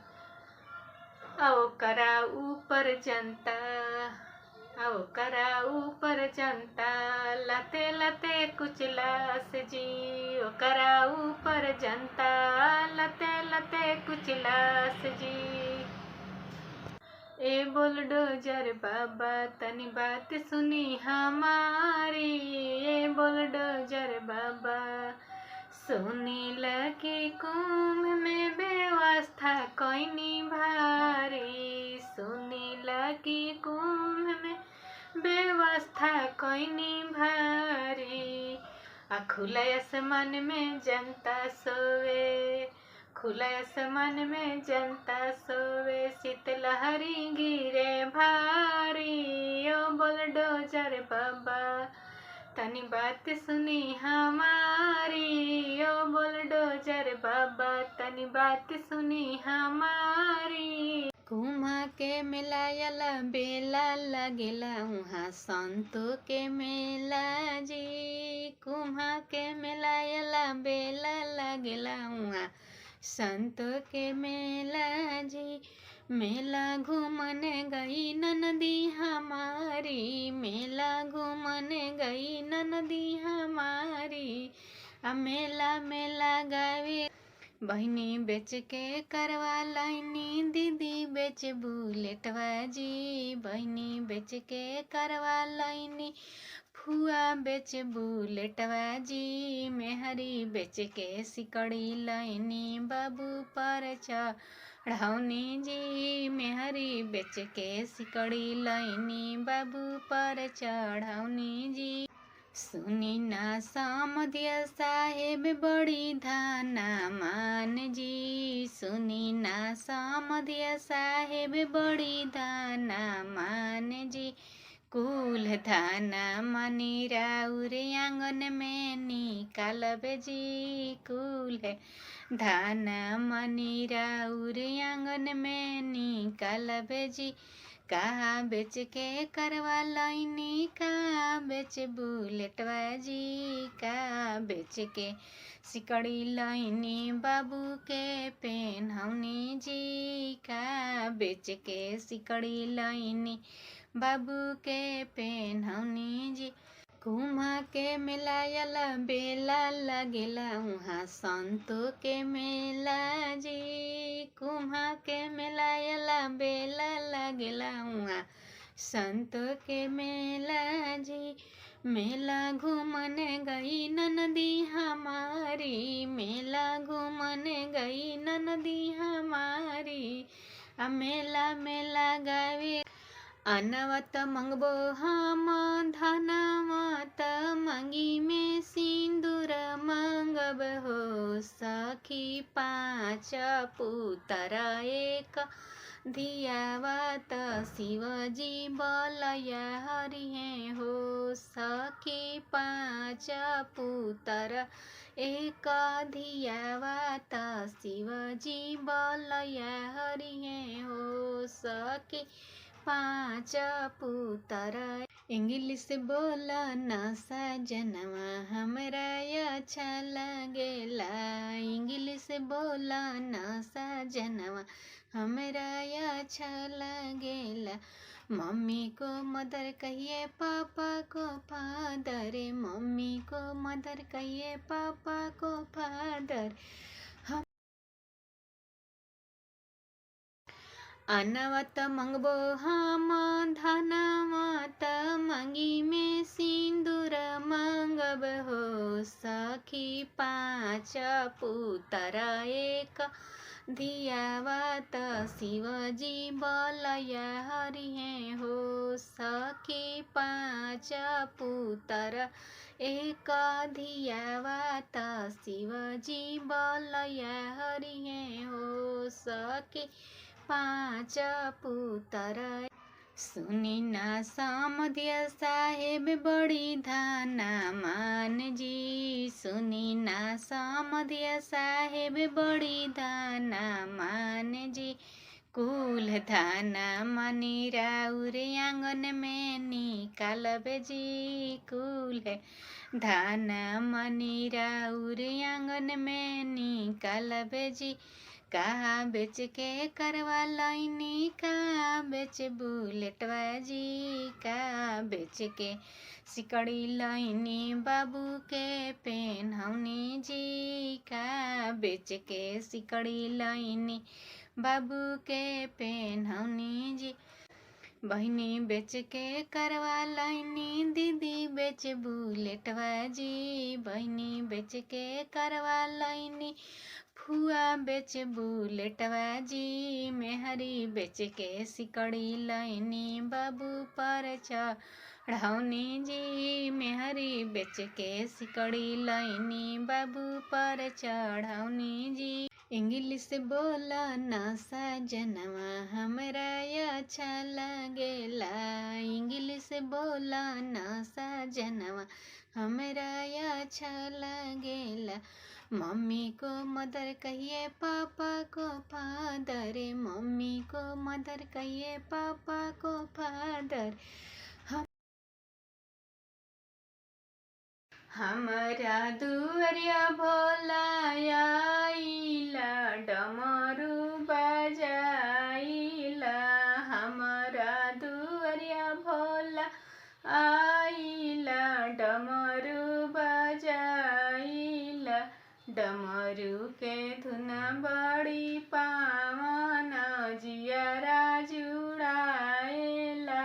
आओ करा ऊपर जनता, आओ करा ऊपर जनता लते लते कुचलास जी, ओ करा ऊपर जनता लते लते कुचलास जी। ए बुलडोजर बाबा तनी बात सुनी हमारी, ए बुलडोजर बाबा सुनीला की कुंभ में व्यवस्था कोइनी भारी, सुनीला की कुंभ में व्यवस्था कोइनी भारी। आ खुला आसमान में जनता सोवे, खुला आसमान में जनता सोवे, शीतलहरी गिरे भारी ओ बुलडोजर बाबा तनी बात सुनी हमारी, ओ बुलडोजर बाबा तनी बात सुनी हमारी। कुम्हा के मिलायला बेला लगेला उहाँ संतो के मेला जी, कुम्हा के मिलायला बेला लगेला उहाँ संतो के मेला जी। मेला घूमने गई ननदी हमारी, मेला घूमने गई ननदी हमारी, मेला मेला गावे। बहिनी बेच के करवा लाइनी, दीदी बेच बुलेटवा जी। बहिनी बेच के करवा लाइनी, फुआ बेच बुलेटवा जी। मेहरी बेच के सिकड़ी लाइनी, बाबू पर चढ़ौनी जी। मेहरी बेच के सिकड़ी लाइनी, बाबू पर चढ़ौनी जी। सुनी ना सामदिया साहेब बड़ी धाना मान जी। सुनी ना सामदिया साहेब बड़ी धाना मान जी। कुल धाना मनी राउर आंगन में निकालबे जी। कुल धाना मनी राउर आंगन में निकालबे जी। कहा बेच के करवा लाइनी, कहा बेच बुलेटवा जी। कहा बेच के सिकड़ी लाइनी, बाबू के पेन्हौनी जी। कहा बेच के सिकड़ी लाइनी, बाबू के पेन्हौनी जी। कुम्हा के मिलायल बेला लगेला उहाँ संतो के मेला जी। कुम्हा के मिलायल बेला लगेला उहाँ संतो के मेला जी। मेला घूमन गई ननदी हमारी, मेला घूमन गई ननदी हमारी। मेला मेला गावे। अनवत मंगबो हम धनवत मंगी में सिंदूर मंगब हो सखी। 5 पुत्र एक धियावत शिवजी बलया हरिहे हो सखी। 5 पुत्र एक धियावत शिवजी बलया हरिहे हो सखी। 5 पुत्र। इंग्लिश बोला न सजनवा हमरा अच्छा लगेला। इंग्लिश बोला न सजनवा हमरा अच्छा लगेला। मम्मी को मदर कहिए पापा को फादर। मम्मी को मदर कहिए पापा को फादर। अनवत मंगबो हम धनवत मंगी में सिंदूर मंगब हो सखी। 5 पुत्र एक धियावत शिवजी बलया हरिहे हो सखी। 5 पुत्र एक धियावत शिवजी बलया हरिहे हो सखी। 5 पुत्र। सुनी ना सामदिया साहेब बड़ी धाना मान जी। सुनी ना सामदिया साहेब बड़ी धाना मान जी। कुल धाना मनी राउर आंगन में निकालबे जी। कुल धाना मनी राउर आंगन में निकालबे जी। कहा बेच के करवा लाइनी, कहा बेच बुलेटवा जी। कहा बेच के सिकड़ी लाइनी, बाबू के पेन्हौनी जी। कहा बेच के सिकड़ी लाइनी, बाबू के पेन्हौनी जी। बहिनी बेच के करवा लाइनी, दीदी बेच बुलेटवा जी। बहिनी बेच के करवा लाइनी, फुआ बेच बुलेटवा जी। मेहरी बेच के सिकड़ी लाइनी, बाबू पर चढ़ौनी जी। मेहरी बेच के सिकड़ी लाइनी, बाबू पर चढ़ौनी जी। इंग्लिश बोला न सजनवा हमरा अच्छा लगेला। इंग्लिश बोला न सजनवा हमरा अच्छा लगेला। मम्मी को मदर कहिए पापा को फादर। मम्मी को मदर कहिए पापा को फादर। हमरा दुअरिया भोला आइला, डमरू बजाइला। हमरा दुअरिया भोला आइला, डमरू बजाइला। डमरू के धुन बड़ी पावन जियरा जुड़ाएला।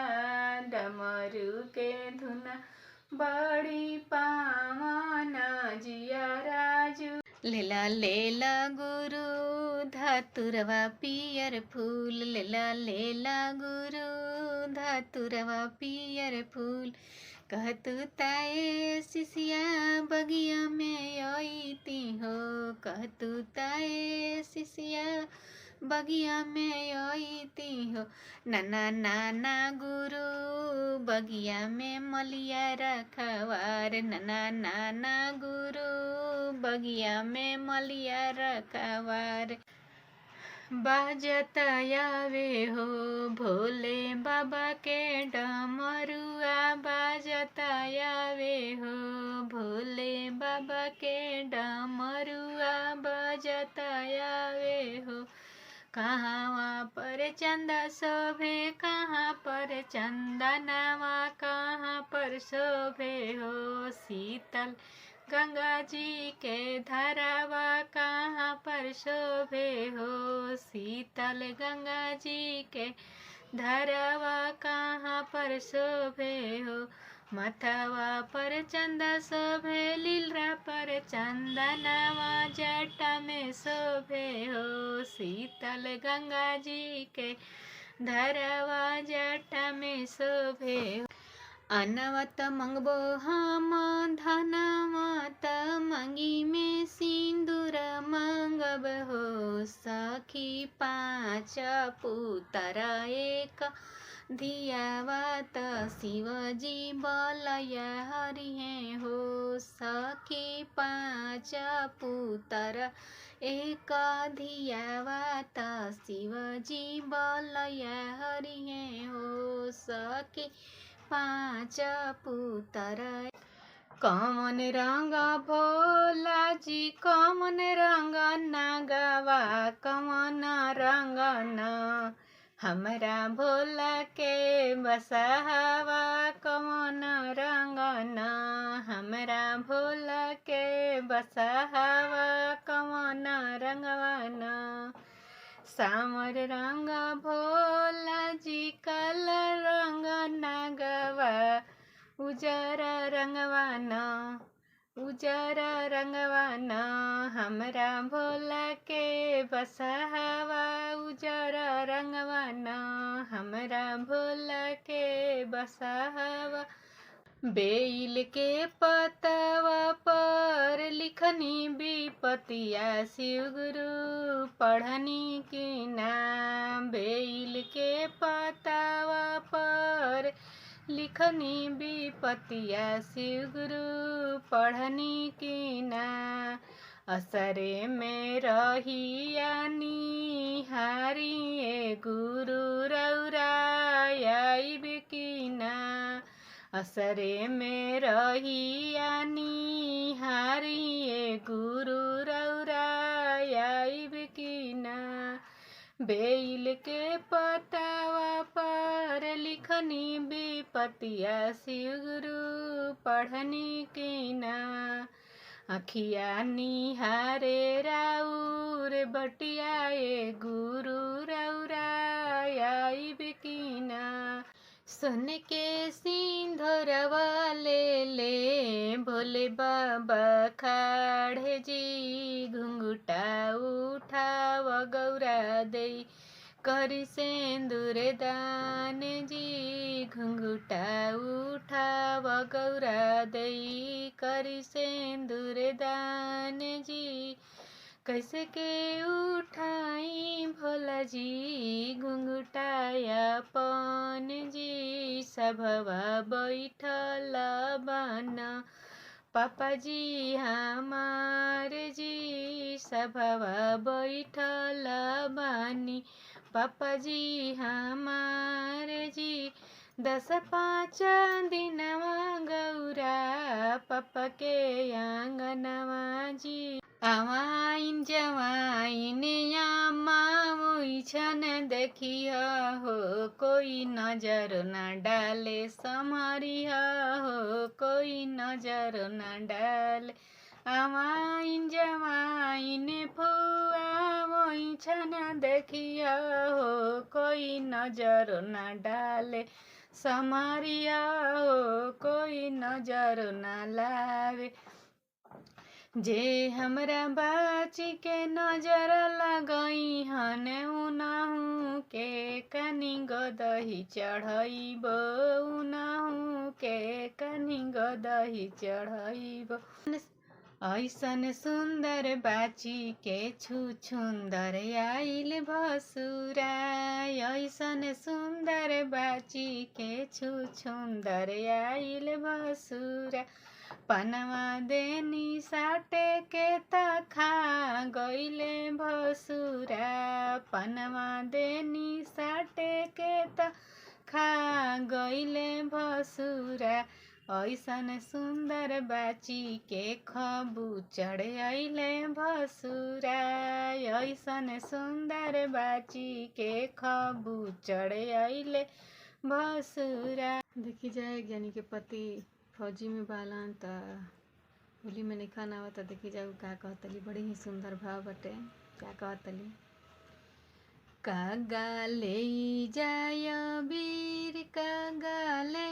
डमरू के धुन बड़ी पावन जियरा लेला लेला गुरु धतुरवा पियर फूल। लेला लेला गुरु धतुरवा पियर फूल। कहतु ताए शिष्या बगिया में आईती हो। कहतु ताए शिष्या बगिया में आईती हो। नाना नाना गुरु बगिया में मलिया रखवार। नाना नाना गुरु बगिया में मलिया रखवार। बाजत आवे हो भोले बाबा के डमरुआ। बाजत आवे हो भोले बाबा के डमरुआ। बाजत आवे हो। कहाँ पर चंदा शोभे कहाँ पर चंदनवा। कहाँ पर शोभे हो शीतल गंगा जी के धारावा। कहाँ पर शोभे हो शीतल गंगा जी के धारावा। कहाँ पर शोभे हो। मथवा पर चंदा शोभे लीलरा पर चंदनवा। जटा में शोभे हो शीतल गंगा जी के धारावा। जटा में शोभे हो। अनवत मंगबो हम धनवत मंगी में सिंदूर मंगब हो। सखी 5 पुत्र एक धियावत शिवजी बलय हरिहे हो। सखी 5 पुत्र एक धियावत शिवजी बलय हरिहे हो। सखी 5 पुत्र। कौन रंग भोला जी कौन रंग नागवा। कौन रंग न हमरा भोला के बसहवा। कौन रंग न हमरा भोला के बसहवा। कौन रंगवा न सामर रंग भोला जी काल रंग नागवा। उजर रंगवा न उजर रंगवा न हमरा भोला के बसहवा। उजर रंगवा न हमरा भोला के बसहवा। बेल के पतवा पर लिखनी विपतिया शिव गुरु पढ़नी की नाम। बेल के पतवा पर लिखनी विपतिया शिव गुरु पढ़नी की ना। असरे में रहिया निहारिए गुरु रौरा आइब की ना। असरे में रहिया निहारिए गुरु रौरा आइब की ना। बेल के पतवा पर लिखनी विपतिया शिव गुरु पढ़नी की ना। अखिया निहारे राउर बटियाए गुरु रौरा आइब की ना। सुन के सिंधुरवा ले भोले बाबा खाड़े जी। घुंघुटा उठाव गौरा दे करी सिंदूर दान जी। घुंघुटा उठाव गौरा दे करी सिंदूर दान जी। कैसे के उठाई भोला जी घुंघुटाया पन जी। सभवा बैठल बन पापा जी हमारे जी। सभवा बैठल बानी पापा जी हमारे जी। 10-5 दिनवा गौरा पापा के आंगनवा जी। आवाइन जवाइन आमा मुइछन देखिया हो। कोई नजर न डाले समरिया हो। कोई नजर न डाले आवाइन जवाइन माइने फुआ वही छन देखिया हो, कोई नजर न डाले समारिया हो, कोई नजर न लावे। जे हमरा बाची के नजर लगई हन उनाहू के कनी गदही चढ़ैब, उनाहू के कनी गदही चढ़ैब। ऐसन सुंदर बाची के छुछुंदर आइल भसुरा, ऐसन सुंदर बाची के छुछुंदर आइल भसुरा। पनवा देनी साटे के त खा गइले भसुरा, पनवा देनी साटे के त खा गइले भसुरा। ऐसन सुंदर बाची के खबुचड़ अइले भसुरा, ऐसन सुंदर बाची के खबुचड़ अइले भसुरा। देखी जाए ज्ञानी के पति फौजी में बालन त होली में नहीं खाना आवता। देखी जाऊ का कहतली, बड़ी ही सुंदर भाव बटे। का कहतली, कागा ले जाय वीर, कागा ले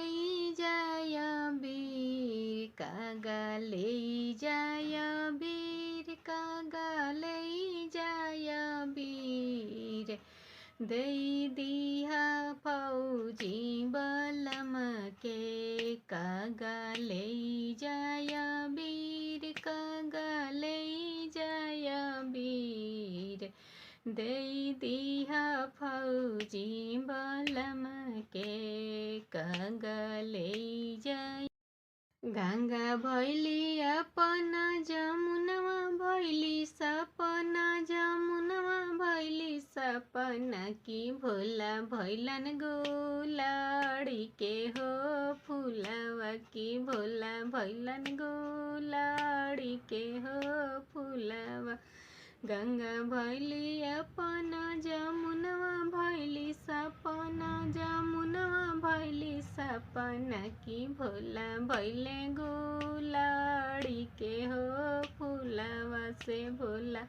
जाय वीर, कागा ले जाय वीर, कागा ले जाय वीर। दई दिहा फौजी बलम के, कागा ले जाय वीर, कागा ले जाय वीर। दई दिहा फौजी बलम के, कागा ले जाय। गंगा भैली अपना जमुनवा भैली सपना, जमुनवा भैली सपना की भोला भैलन गुलाड़ी के हो फूलवा, की भोला भैलन गुलाड़ी के हो फूलवा। गंगा भैली अपना जमुनवा भैली सपना, जमुनवा भैली सपना की भोला भैले गुलाड़ी के हो फूलवा से भोला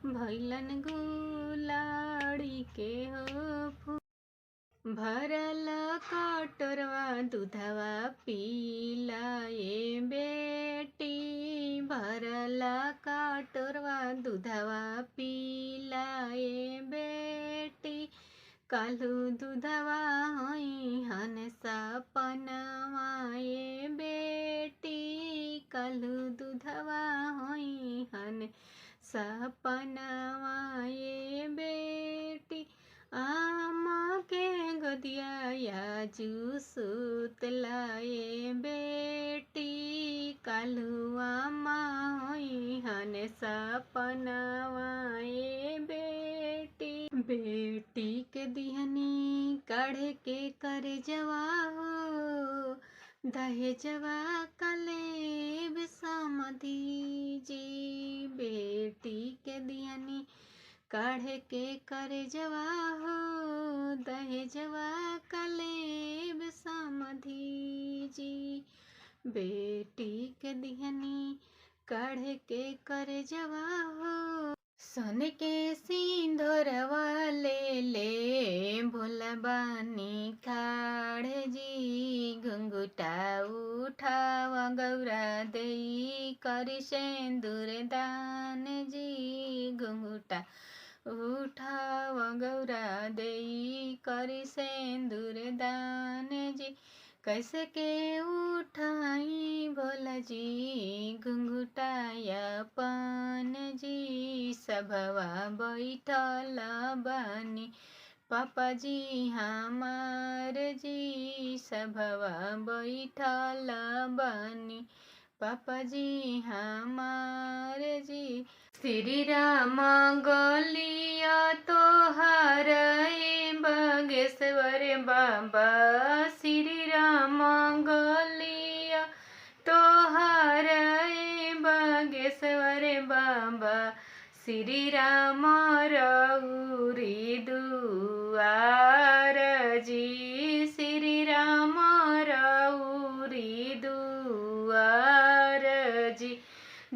भैलन गुलाड़ी के हो फूल। भरल कटोरवा दूधवा पीला ए बेटी, भरल कटोरवा दूधवा पीला ए बेटी। काल्हू दूधवा होई हन सपनवा ए बेटी, काल्हू दूधवा होई हन सपनवा ए बेटी। आमा के गोदिया आजू सुतला ए बेटी, काल्हू आमा होई हन सपनवा ए बेटी। बेटी के दिहनी काढ़े के करे जवा हो, दहेजवा कलेब समधी जी। बेटी के दिहनी काढ़े के करे जवा हो, दहेजवा कलेब समधी जी। बेटी के दिहनी काढ़े के करे जवा हो, सन के सिंदूरवा ले ले भोला बानी खाड़े जी। घुंघुटा उठावा गौरा देई करी सेंदूर दान जी, घुंघुटा उठावा गौरा देई करी सेंदूर दान जी। कैसे के उठाई भोला जी घुंघुटाया पान जी। सभवा बैठल बानी पापा जी हमार जी, सभवा बैठल बानी पापा जी हमार जी। श्री राम गलिया तोहार बागेश्वर बाबा, श्री राम गलिया तोहार बागेश्वर बाबा। श्री राम रउरी दुआर जी, श्री राम रउरी दुआर जी।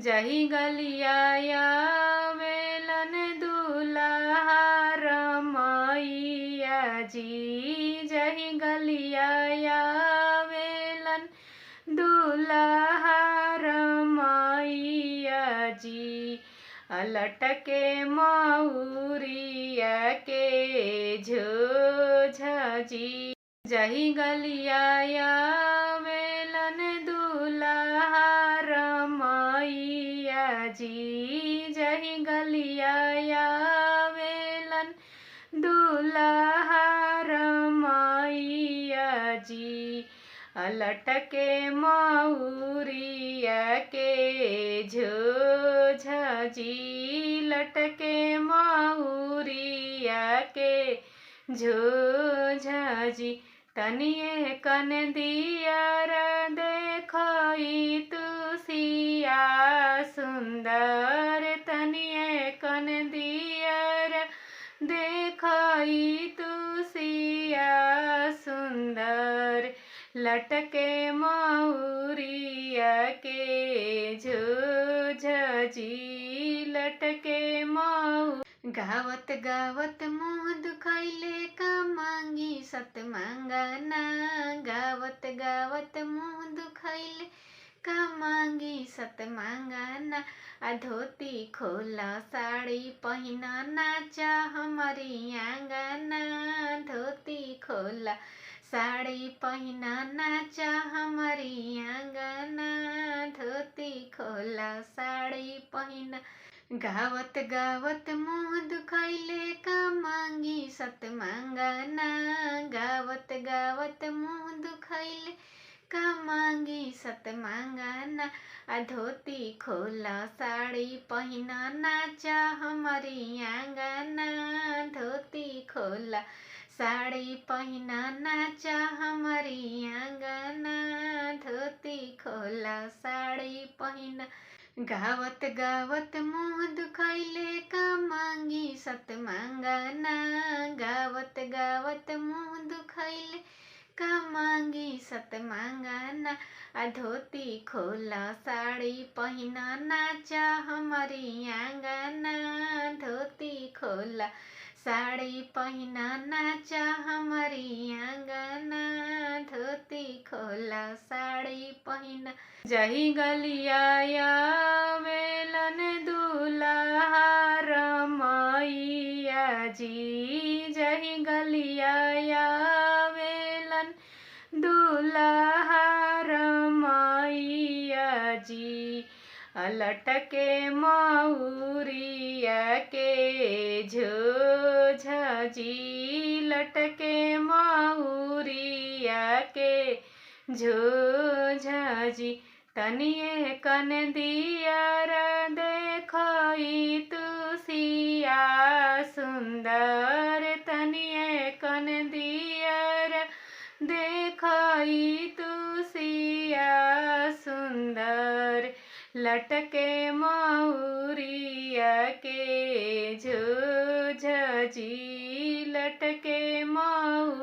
जही गलिया आवेलन दुल्हा रमैया जी, जही गलिया आवेलन दुल्हा रमैया जी। लटके मऊरिया के झोझा जी, जही गलिया आवेलन दुल्हा रमैया जी, जही गलिया आवेलन दुल्हा रमैया जी। लटके मऊरिया के झोझा जी, लटके मऊरिया के झोझा जी। तनिए कन दियर देखई तुसिया सुंदर, तनिए कन दियर देखई तुसिया सुंदर। लटके मऊरिया के झोझा जी, लटके मऊ। गावत गावत मुँह दुखैले का मांगी सत मांगना, गावत गावत मुँह दुखैले का मांगी सत मांगना। धोती खोला साड़ी पहिना नाचा हमारी आंगना, धोती खोला साड़ी पहिना नाचा हमारी आंगना, धोती खोला साड़ी पहिना। गावत गावत मुँह दुखैले का मांगी सत मांगना, गावत गावत मुँह दुखैले का मांगी सत मांगना। धोती खोला साड़ी पहिना नाचा हमारी आंगना, धोती खोला साड़ी पहिना नाचा हमारी आंगना, धोती खोला साड़ी पहिना। गावत गावत मुँह दुखैले का मांगी सत मांगना, गावत गावत मुँह दुखैले का मांगी सत मांगना। धोती खोला साड़ी पहिना नाचा हमारी आंगना, धोती खोला साड़ी पहिना नाचा हमारी आंगना, धोती खोला साड़ी पहिना। जही गलिया आवेलन दुल्हा रमैया जी, जही गलिया आवेलन दुल्हा रमैया जी। लटके मऊरिया के झोझा जी, लटके मऊरिया के झोझा जी। तनिए कन दियर देखई तुसिया सुंदर, तनिए कन दियर देखई तुसिया सुंदर। लटके मऊरिया के झोझा जी, लटके मऊ।